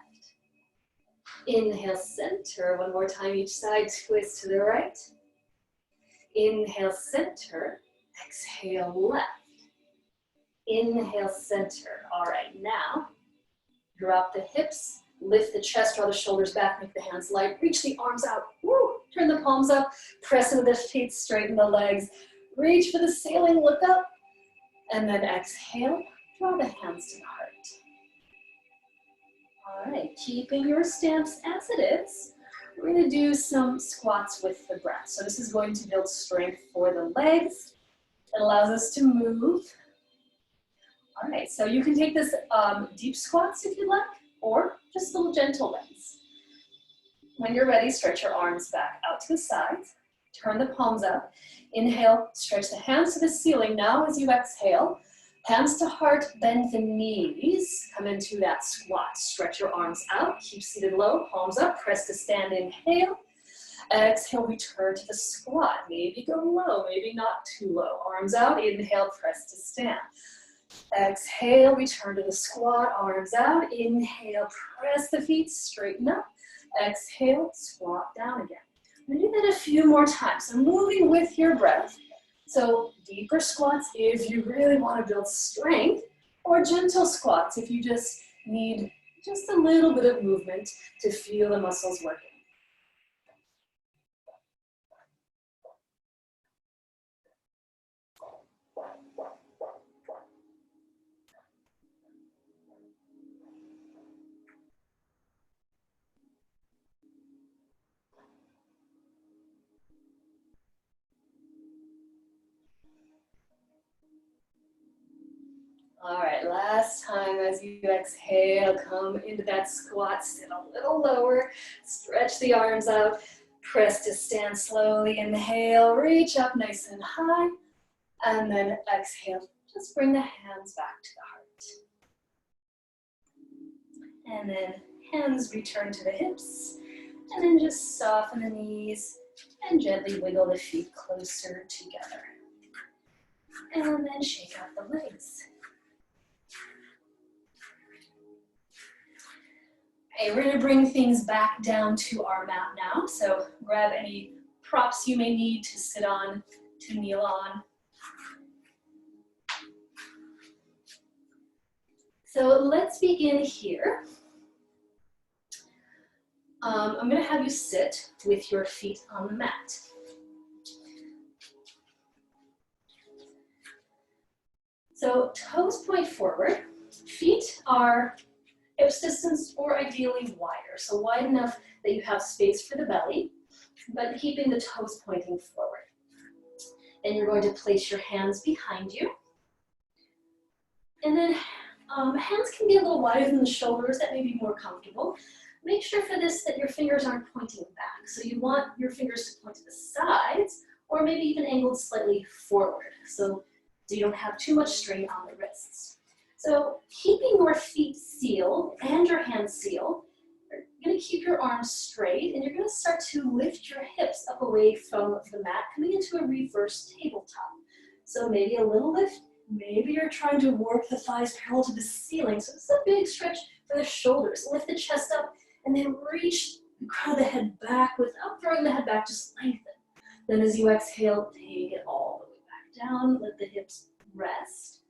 Inhale, center. One more time each side, twist to the right. Inhale, center. Exhale, left. Inhale, center. All right, now drop the hips, lift the chest, draw the shoulders back, make the hands light, reach the arms out. Woo! Turn the palms up, press into the feet, straighten the legs. Reach for the ceiling, look up. And then exhale, draw the hands to the heart. All right, keeping your stance as it is. We're gonna do some squats with the breath. So this is going to build strength for the legs. It allows us to move. All right, so you can take this deep squats if you like, or just little gentle ones. When you're ready, stretch your arms back out to the sides. Turn the palms up. Inhale, stretch the hands to the ceiling. Now as you exhale, hands to heart, bend the knees. Come into that squat. Stretch your arms out. Keep seated low. Palms up. Press to stand. Inhale. Exhale, return to the squat. Maybe go low, maybe not too low. Arms out. Inhale, press to stand. Exhale, return to the squat. Arms out. Inhale, press the feet. Straighten up. Exhale, squat down again. We're gonna do that a few more times. So moving with your breath. So deeper squats if you really want to build strength, or gentle squats if you just need just a little bit of movement to feel the muscles working. All right, last time as you exhale, come into that squat, sit a little lower, stretch the arms out, press to stand slowly, inhale, reach up nice and high, and then exhale, just bring the hands back to the heart. And then hands return to the hips, and then just soften the knees and gently wiggle the feet closer together. And then shake out the legs. Okay, we're gonna bring things back down to our mat now. So grab any props you may need to sit on, to kneel on. So let's begin here. I'm gonna have you sit with your feet on the mat. So toes point forward, feet are hips distance or ideally wider. So wide enough that you have space for the belly, but keeping the toes pointing forward. And you're going to place your hands behind you. And then hands can be a little wider than the shoulders, that may be more comfortable. Make sure for this that your fingers aren't pointing back. So you want your fingers to point to the sides, or maybe even angled slightly forward, so you don't have too much strain on the wrists. So keeping your feet sealed and your hands sealed, you're going to keep your arms straight and you're going to start to lift your hips up away from the mat, coming into a reverse tabletop. So maybe a little lift, maybe you're trying to work the thighs parallel to the ceiling. So it's a big stretch for the shoulders. Lift the chest up and then reach the crown of the head back without throwing the head back, just lengthen. Then as you exhale, take it all the way back down, let the hips rest.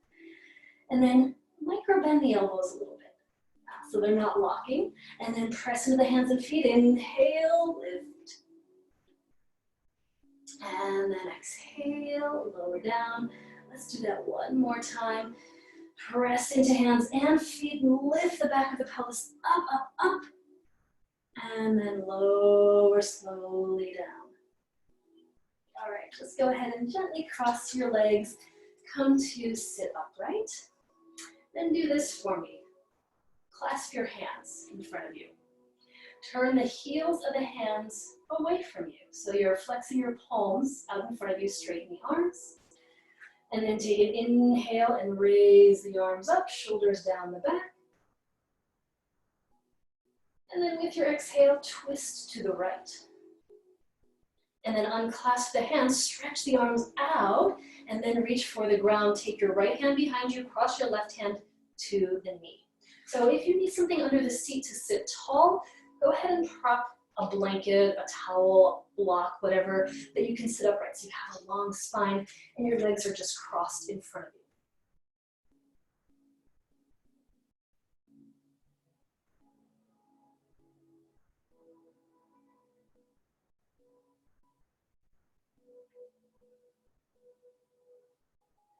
And then micro bend the elbows a little bit so they're not locking. And then press into the hands and feet. Inhale, lift. And then exhale, lower down. Let's do that one more time. Press into hands and feet. Lift the back of the pelvis up, up, up. And then lower slowly down. All right, let's go ahead and gently cross your legs. Come to sit upright. Then do this for me. Clasp your hands in front of you. Turn the heels of the hands away from you. So you're flexing your palms out in front of you, straighten the arms. And then take an inhale and raise the arms up, shoulders down the back. And then with your exhale, twist to the right. And then unclasp the hands, stretch the arms out, and then reach for the ground. Take your right hand behind you, cross your left hand to the knee. So if you need something under the seat to sit tall, go ahead and prop a blanket, a towel, block, whatever, that you can sit upright so you have a long spine and your legs are just crossed in front of you.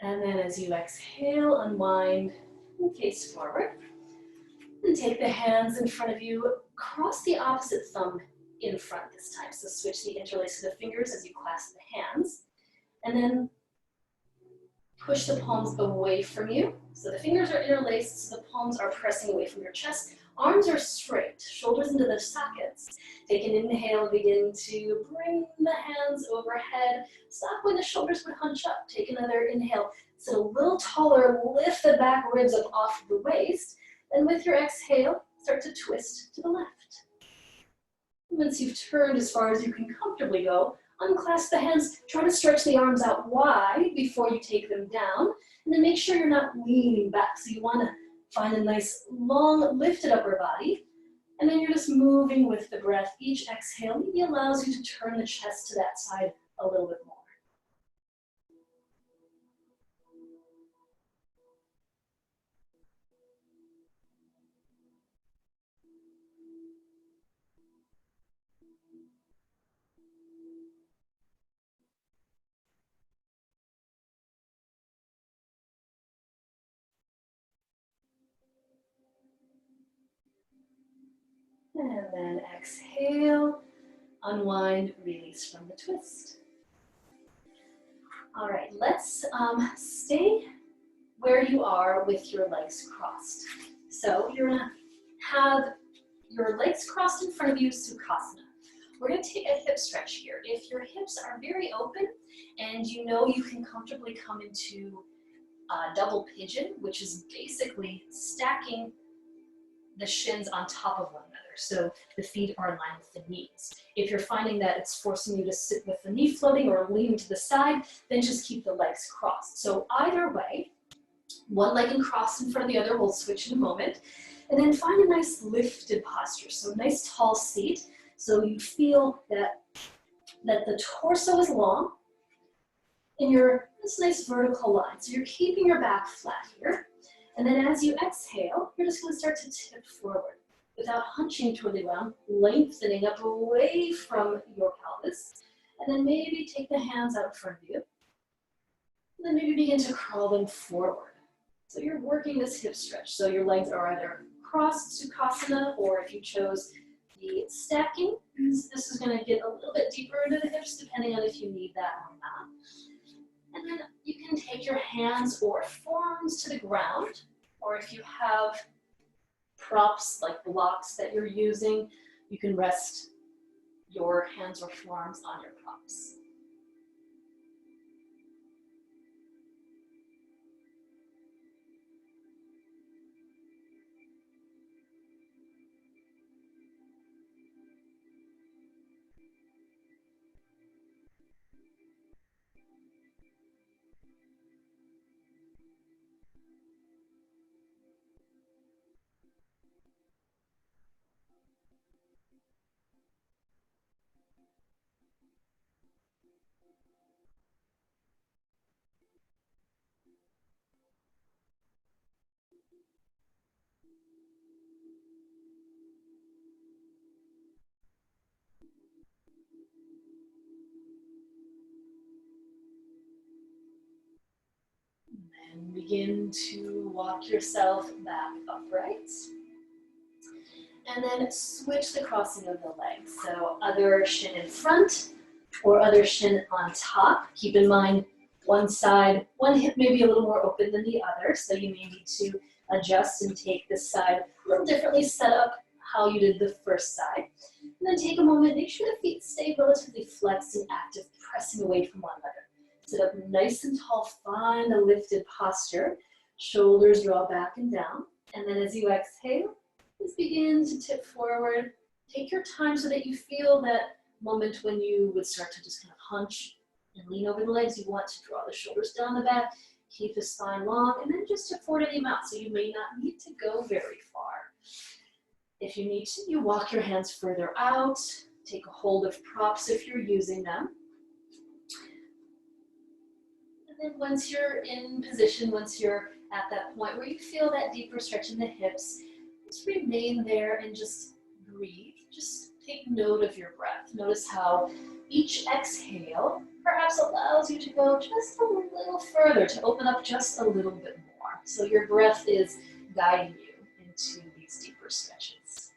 And then as you exhale, unwind and face forward. And take the hands in front of you, cross the opposite thumb in front this time. So switch the interlace of the fingers as you clasp the hands. And then push the palms away from you. So the fingers are interlaced, so the palms are pressing away from your chest. Arms are straight, shoulders into the sockets. Take an inhale, begin to bring the hands overhead. Stop when the shoulders would hunch up. Take another inhale. Sit a little taller, lift the back ribs up off the waist. And with your exhale, start to twist to the left. Once you've turned as far as you can comfortably go, unclasp the hands, try to stretch the arms out wide before you take them down, and then make sure you're not leaning back. So you want to find a nice long lifted upper body, and then you're just moving with the breath. Each exhale maybe allows you to turn the chest to that side a little bit more. And then exhale, unwind, release from the twist. All right, let's stay where you are with your legs crossed. So you're gonna have your legs crossed in front of you, Sukhasana. We're gonna take a hip stretch here. If your hips are very open and you know you can comfortably come into double pigeon, which is basically stacking the shins on top of one another. So the feet are in line with the knees. If you're finding that it's forcing you to sit with the knee floating or lean to the side, then just keep the legs crossed. So either way, one leg and cross in front of the other, we'll switch in a moment. And then find a nice lifted posture. So nice tall seat. So you feel that the torso is long and you're this nice vertical line. So you're keeping your back flat here. And then as you exhale, you're just gonna start to tip forward without hunching toward the ground, lengthening up away from your pelvis. And then maybe take the hands out in front of you. And then maybe begin to crawl them forward. So you're working this hip stretch. So your legs are either crossed, Sukhasana, or if you chose the stacking, this is gonna get a little bit deeper into the hips depending on if you need that or not. And then you can take your hands or forearms to the ground, or if you have props like blocks that you're using, you can rest your hands or forearms on your props. And begin to walk yourself back upright. And then switch the crossing of the legs. So other shin in front or other shin on top. Keep in mind one side, one hip may be a little more open than the other, so you may need to adjust and take this side a little differently, set up how you did the first side. And then take a moment, make sure the feet stay relatively flexed and active, pressing away from one another. Sit up nice and tall, find a lifted posture. Shoulders draw back and down. And then as you exhale, just begin to tip forward. Take your time so that you feel that moment when you would start to just kind of hunch and lean over the legs. You want to draw the shoulders down the back, keep the spine long, and then just tip forward any amount. So you may not need to go very far. If you need to, you walk your hands further out. Take a hold of props if you're using them. And then once you're in position, once you're at that point where you feel that deeper stretch in the hips, just remain there and just breathe. Just take note of your breath. Notice how each exhale perhaps allows you to go just a little further, to open up just a little bit more. So your breath is guiding you into these deeper stretches.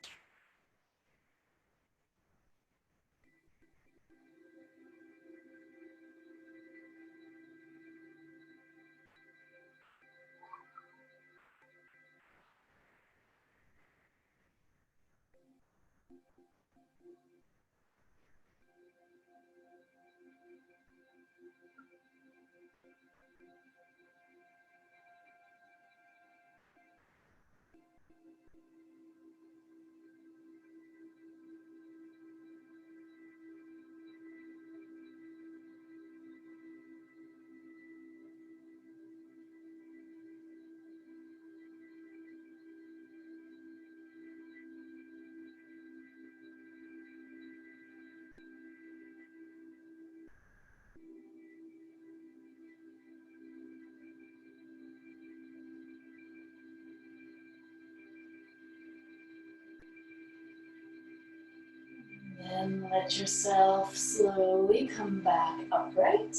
And let yourself slowly come back upright.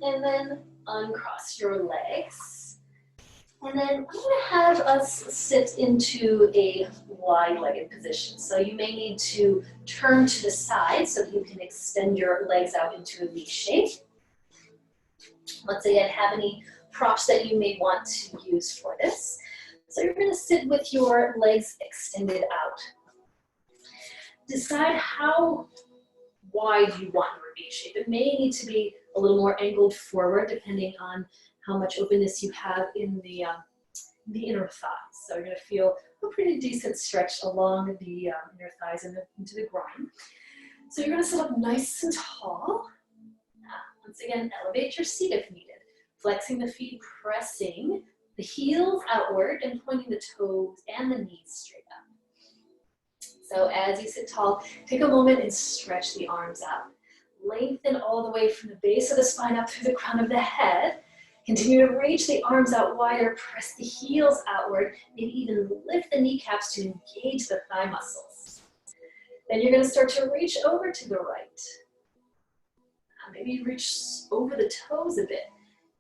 And then uncross your legs. And then I'm going to have us sit into a wide-legged position. So you may need to turn to the side so that you can extend your legs out into a V shape. Once again, have any props that you may want to use for this. So you're going to sit with your legs extended out. Decide how wide you want your V shape. It may need to be a little more angled forward depending on how much openness you have in the inner thighs. So you're going to feel a pretty decent stretch along the inner thighs and into the groin. So you're going to sit up nice and tall. Once again, elevate your seat if needed. Flexing the feet, pressing the heels outward and pointing the toes and the knees straight up. So as you sit tall, take a moment and stretch the arms out. Lengthen all the way from the base of the spine up through the crown of the head. Continue to reach the arms out wider, press the heels outward, maybe even lift the kneecaps to engage the thigh muscles. Then you're going to start to reach over to the right. Maybe reach over the toes a bit.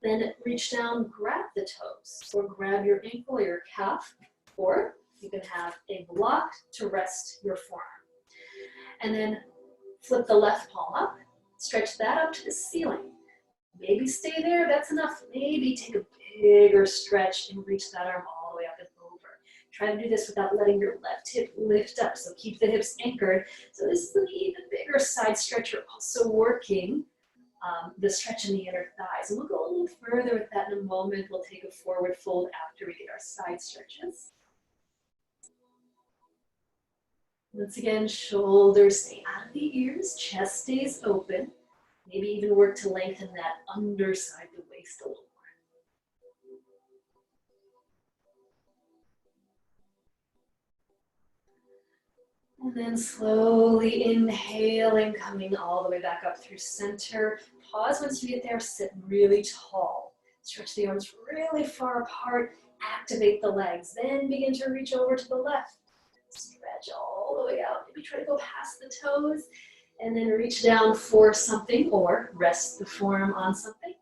Then reach down, grab the toes, or grab your ankle or your calf, or you can have a block to rest your forearm. And then flip the left palm up, stretch that up to the ceiling. Maybe stay there, that's enough. Maybe take a bigger stretch and reach that arm all the way up and over. Try to do this without letting your left hip lift up, so keep the hips anchored. So this is an even bigger side stretch. You're also working the stretch in the inner thighs. And we'll go a little further with that in a moment. We'll take a forward fold after we get our side stretches. Once again, shoulders stay out of the ears, chest stays open. Maybe even work to lengthen that underside of the waist a little more. And then slowly inhaling, coming all the way back up through center. Pause once you get there, sit really tall. Stretch the arms really far apart, activate the legs. Then begin to reach over to the left. Stretch all the way out. Maybe try to go past the toes. And then reach down for something or rest the forearm on something.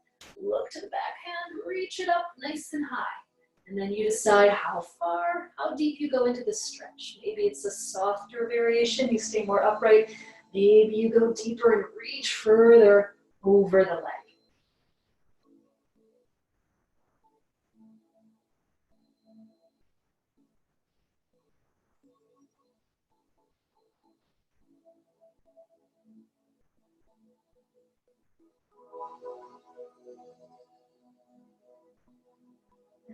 Look to the backhand, reach it up nice and high. And then you decide how far, how deep you go into the stretch. Maybe it's a softer variation, you stay more upright. Maybe you go deeper and reach further over the leg.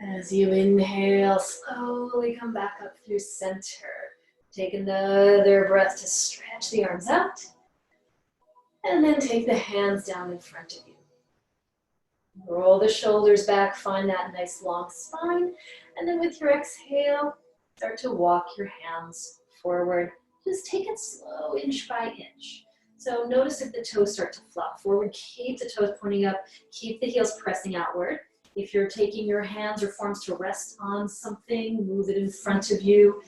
As you inhale, slowly come back up through center. Take another breath to stretch the arms out. And then take the hands down in front of you. Roll the shoulders back, find that nice long spine. And then with your exhale, start to walk your hands forward. Just take it slow, inch by inch. So notice if the toes start to flop forward, keep the toes pointing up, keep the heels pressing outward. If you're taking your hands or forearms to rest on something, move it in front of you.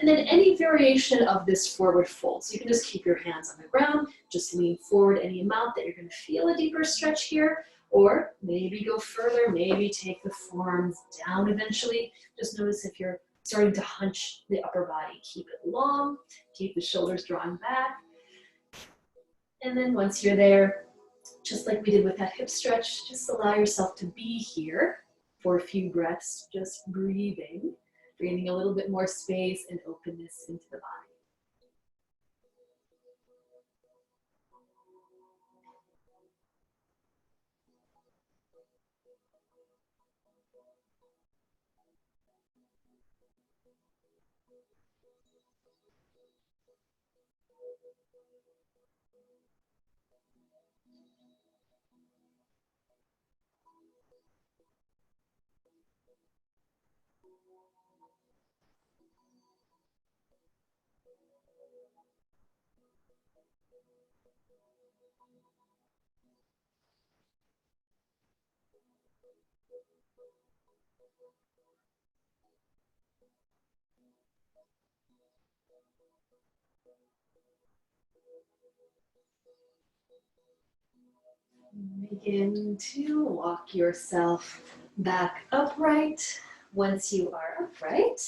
And then any variation of this forward fold. So you can just keep your hands on the ground, just lean forward any amount that you're going to feel a deeper stretch here. Or maybe go further, maybe take the forearms down eventually. Just notice if you're starting to hunch the upper body. Keep it long, keep the shoulders drawn back. And then once you're there, just like we did with that hip stretch, just allow yourself to be here for a few breaths, just breathing, breathing a little bit more space and openness into the body. Begin to walk yourself back upright. Once you are upright,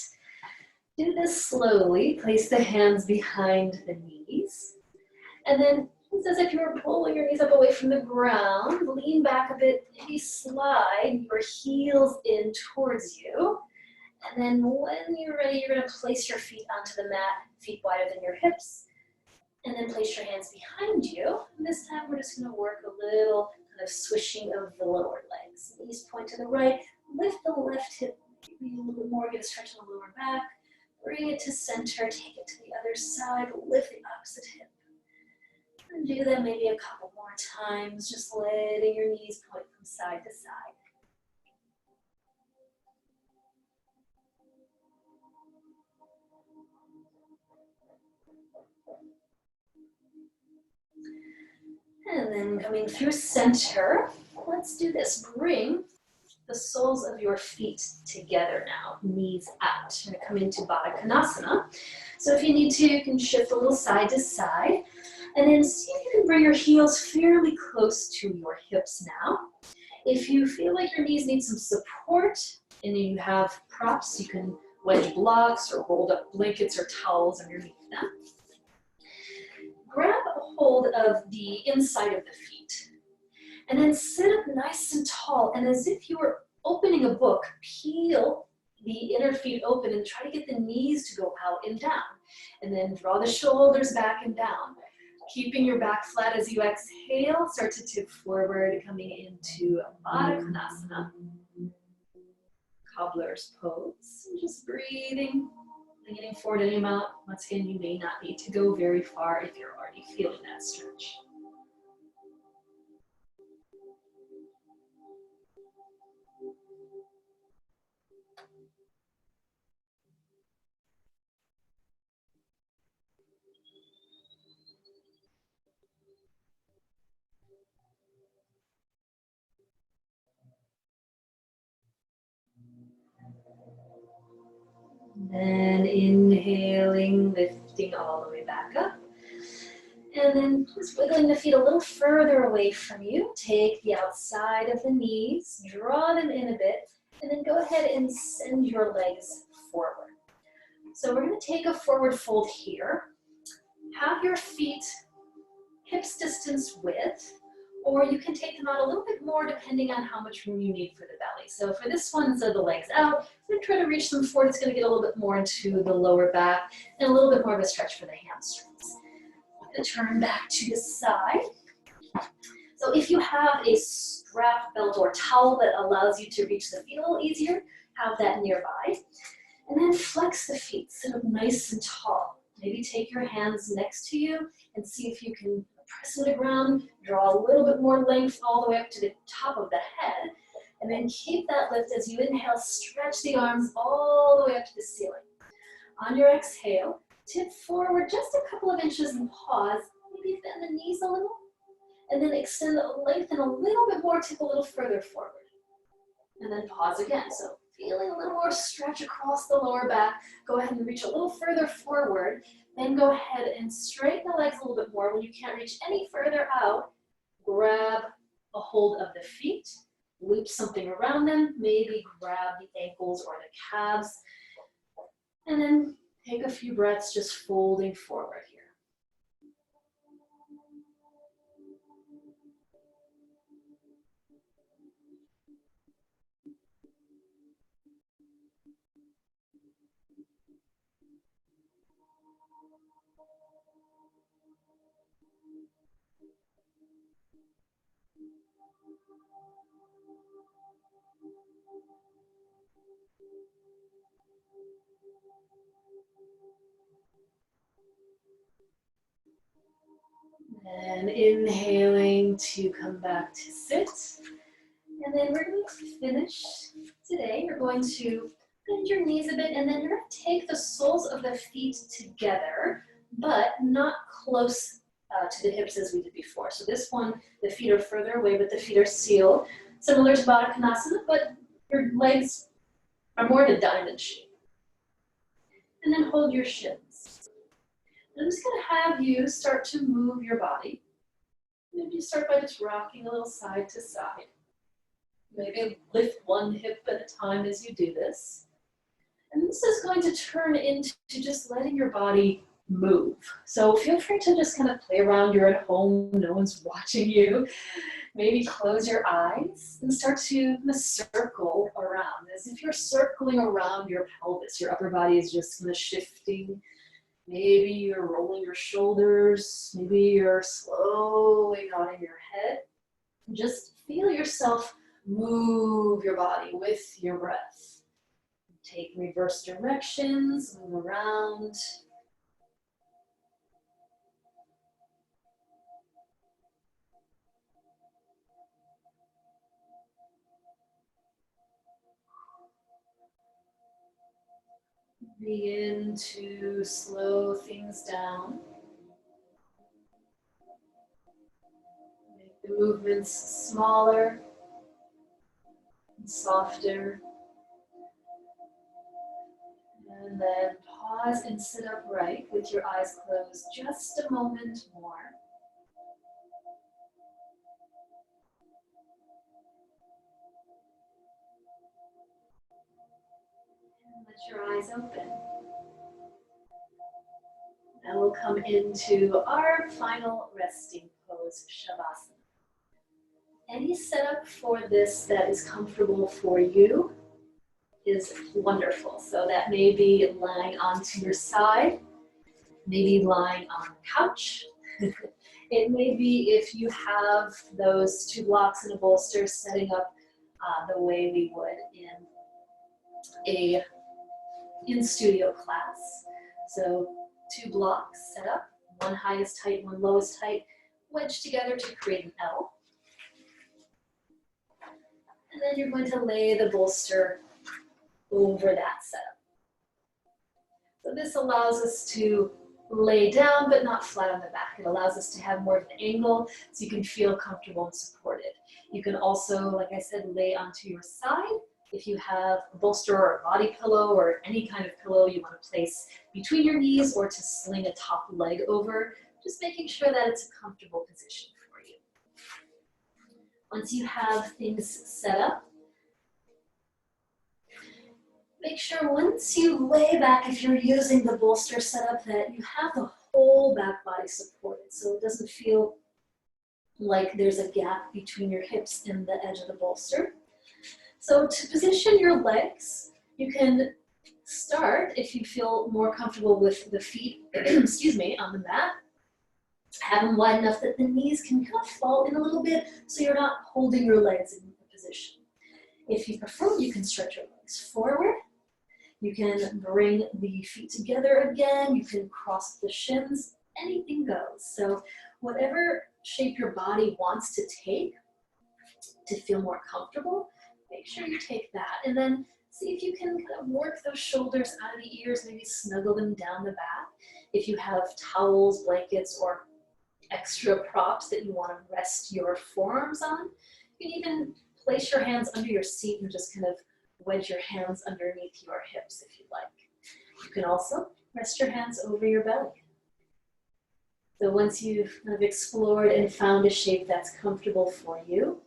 do this slowly. Place the hands behind the knees. And then it's as if you were pulling your knees up away from the ground. Lean back a bit, maybe slide your heels in towards you. And then when you're ready, you're going to place your feet onto the mat, feet wider than your hips. And then place your hands behind you. And this time we're just going to work a little kind of swishing of the lower legs. Knees point to the right. Lift the left hip maybe a little bit more. Get a stretch in the lower back. Bring it to center. Take it to the other side. Lift the opposite hip. And do that maybe a couple more times. Just letting your knees point from side to side. And then coming through center, let's do this. Bring the soles of your feet together now, knees out. You're gonna come into Baddha Konasana. So if you need to, you can shift a little side to side. And then see if you can bring your heels fairly close to your hips now. If you feel like your knees need some support and you have props, you can wedge blocks or rolled up blankets or towels underneath them. Grab a hold of the inside of the feet and then sit up nice and tall, and as if you were opening a book, peel the inner feet open and try to get the knees to go out and down. And then draw the shoulders back and down. Keeping your back flat as you exhale, start to tip forward, coming into Baddha Konasana. Cobbler's pose. Just breathing, leaning forward any amount. Once again, you may not need to go very far if you're already feeling that stretch. Then inhaling, lifting all the way back up. And then just wiggling the feet a little further away from you. Take the outside of the knees, draw them in a bit, and then go ahead and send your legs forward. So we're going to take a forward fold here. Have your feet hips distance width, or you can take them out a little bit more depending on how much room you need for the belly. So for this one, instead of the legs out, I'm going to try to reach them forward. It's going to get a little bit more into the lower back and a little bit more of a stretch for the hamstrings. Turn back to the side. So if you have a strap, belt, or towel that allows you to reach the feet a little easier, have that nearby. And then flex the feet, sit up nice and tall. Maybe take your hands next to you and see if you can press to the ground, draw a little bit more length all the way up to the top of the head, and then keep that lift as you inhale, stretch the arms all the way up to the ceiling. On your exhale, tip forward just a couple of inches and pause. Maybe bend the knees a little. And then extend, lengthen a little bit more, tip a little further forward. And then pause again. So feeling a little more stretch across the lower back. Go ahead and reach a little further forward. Then go ahead and straighten the legs a little bit more. When you can't reach any further out, grab a hold of the feet. Loop something around them. Maybe grab the ankles or the calves. And then take a few breaths just folding forward here. And inhaling to come back to sit. And then we're going to finish today. You're going to bend your knees a bit, and then you're going to take the soles of the feet together, but not close to the hips as we did before. So this one, the feet are further away, but the feet are sealed, similar to Baddha Konasana, but your legs are more in a diamond shape. And then hold your shins. I'm just going to have you start to move your body. Maybe start by just rocking a little side to side. Maybe lift one hip at a time as you do this. And this is going to turn into just letting your body move. So feel free to just kind of play around. You're at home, no one's watching you. Maybe close your eyes and start to circle around. As if you're circling around your pelvis. Your upper body is just kind of shifting. Maybe you're rolling your shoulders. Maybe you're slowly nodding your head. Just feel yourself move your body with your breath. Take reverse directions, move around. Begin to slow things down. Make the movements smaller and softer. And then pause and sit upright with your eyes closed just a moment more. And let your eyes open. Now we'll come into our final resting pose, Shavasana. Any setup for this that is comfortable for you is wonderful. So that may be lying onto your side, maybe lying on the couch. It may be if you have those two blocks and a bolster, setting up the way we would in a in-studio class. So 2 blocks set up, one highest height, one lowest height, wedged together to create an L. And then you're going to lay the bolster over that setup. So this allows us to lay down but not flat on the back. It allows us to have more of an angle so you can feel comfortable and supported. You can also, like I said, lay onto your side If you have a bolster or a body pillow or any kind of pillow you want to place between your knees or to sling a top leg over, just making sure that it's a comfortable position for you. Once you have things set up, make sure once you lay back, if you're using the bolster setup, that you have the whole back body supported so it doesn't feel like there's a gap between your hips and the edge of the bolster. So to position your legs, you can start, if you feel more comfortable with the feet, excuse me, on the mat, have them wide enough that the knees can kind of fall in a little bit so you're not holding your legs in the position. If you prefer, you can stretch your legs forward. You can bring the feet together again. You can cross the shins. Anything goes. So whatever shape your body wants to take to feel more comfortable, make sure you take that. And then see if you can kind of work those shoulders out of the ears, maybe snuggle them down the back. If you have towels, blankets, or extra props that you want to rest your forearms on, you can even place your hands under your seat and just kind of wedge your hands underneath your hips if you'd like. You can also rest your hands over your belly. So once you've kind of explored and found a shape that's comfortable for you,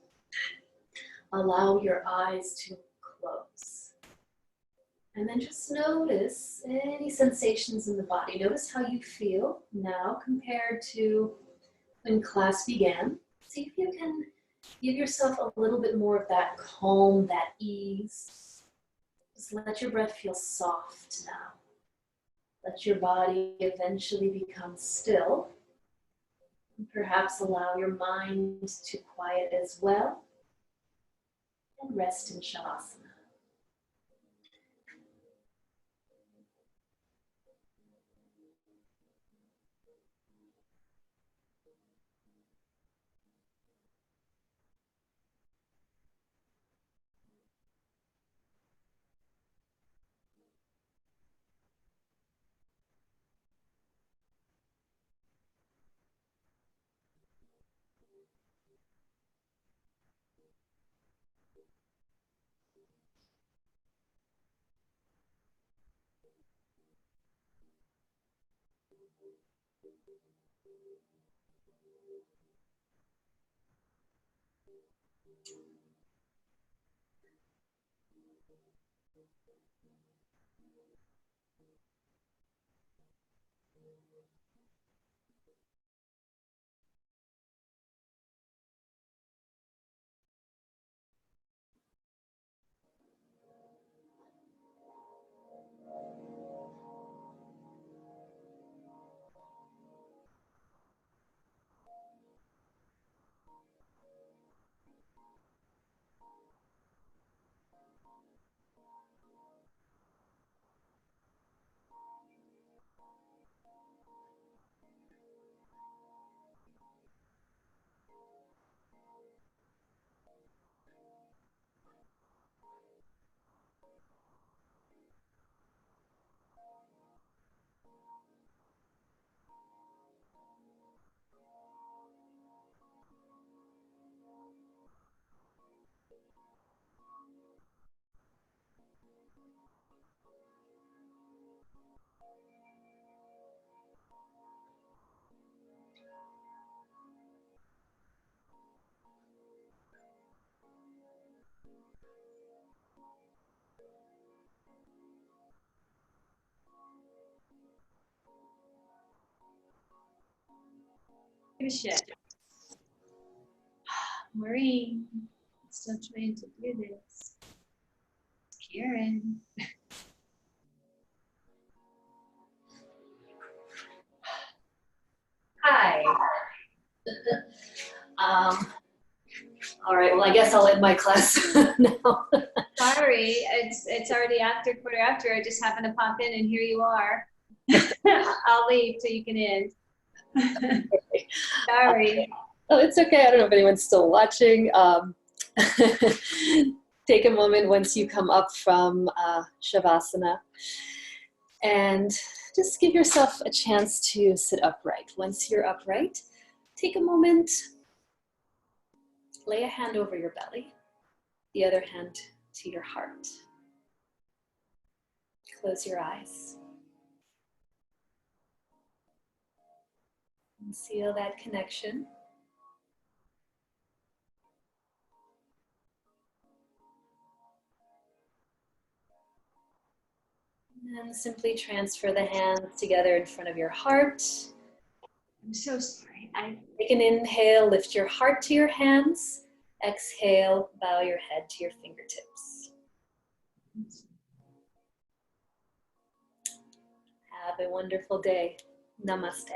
allow your eyes to close. And then just notice any sensations in the body. Notice how you feel now compared to when class began. See if you can give yourself a little bit more of that calm, that ease. Just let your breath feel soft now. Let your body eventually become still. And perhaps allow your mind to quiet as well. And rest in Shavasana. Shit. Maureen, I'm still trying to do this. Karen. Hi. All right, well, I guess I'll end my class now. Sorry, it's already after 1:15. I just happened to pop in and here you are. I'll leave so you can end. Sorry. Oh, it's okay. I don't know if anyone's still watching. Take a moment once you come up from Shavasana and just give yourself a chance to sit upright. Once you're upright, take a moment, lay a hand over your belly, the other hand to your heart. Close your eyes. And seal that connection. And simply transfer the hands together in front of your heart. I'm so sorry. Take an inhale, lift your heart to your hands. Exhale, bow your head to your fingertips. Have a wonderful day. Namaste.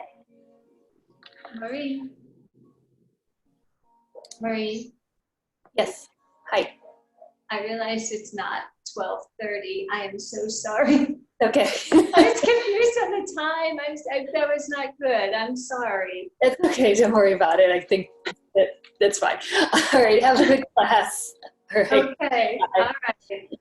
Maureen. Maureen, Yes. Hi. I realize it's not 12:30. I am so sorry. Okay. I was confused on the time. That was not good. I'm sorry. It's okay. Don't worry about it. I think that's fine. All right. Have a good class. All right. Okay. Bye. All right.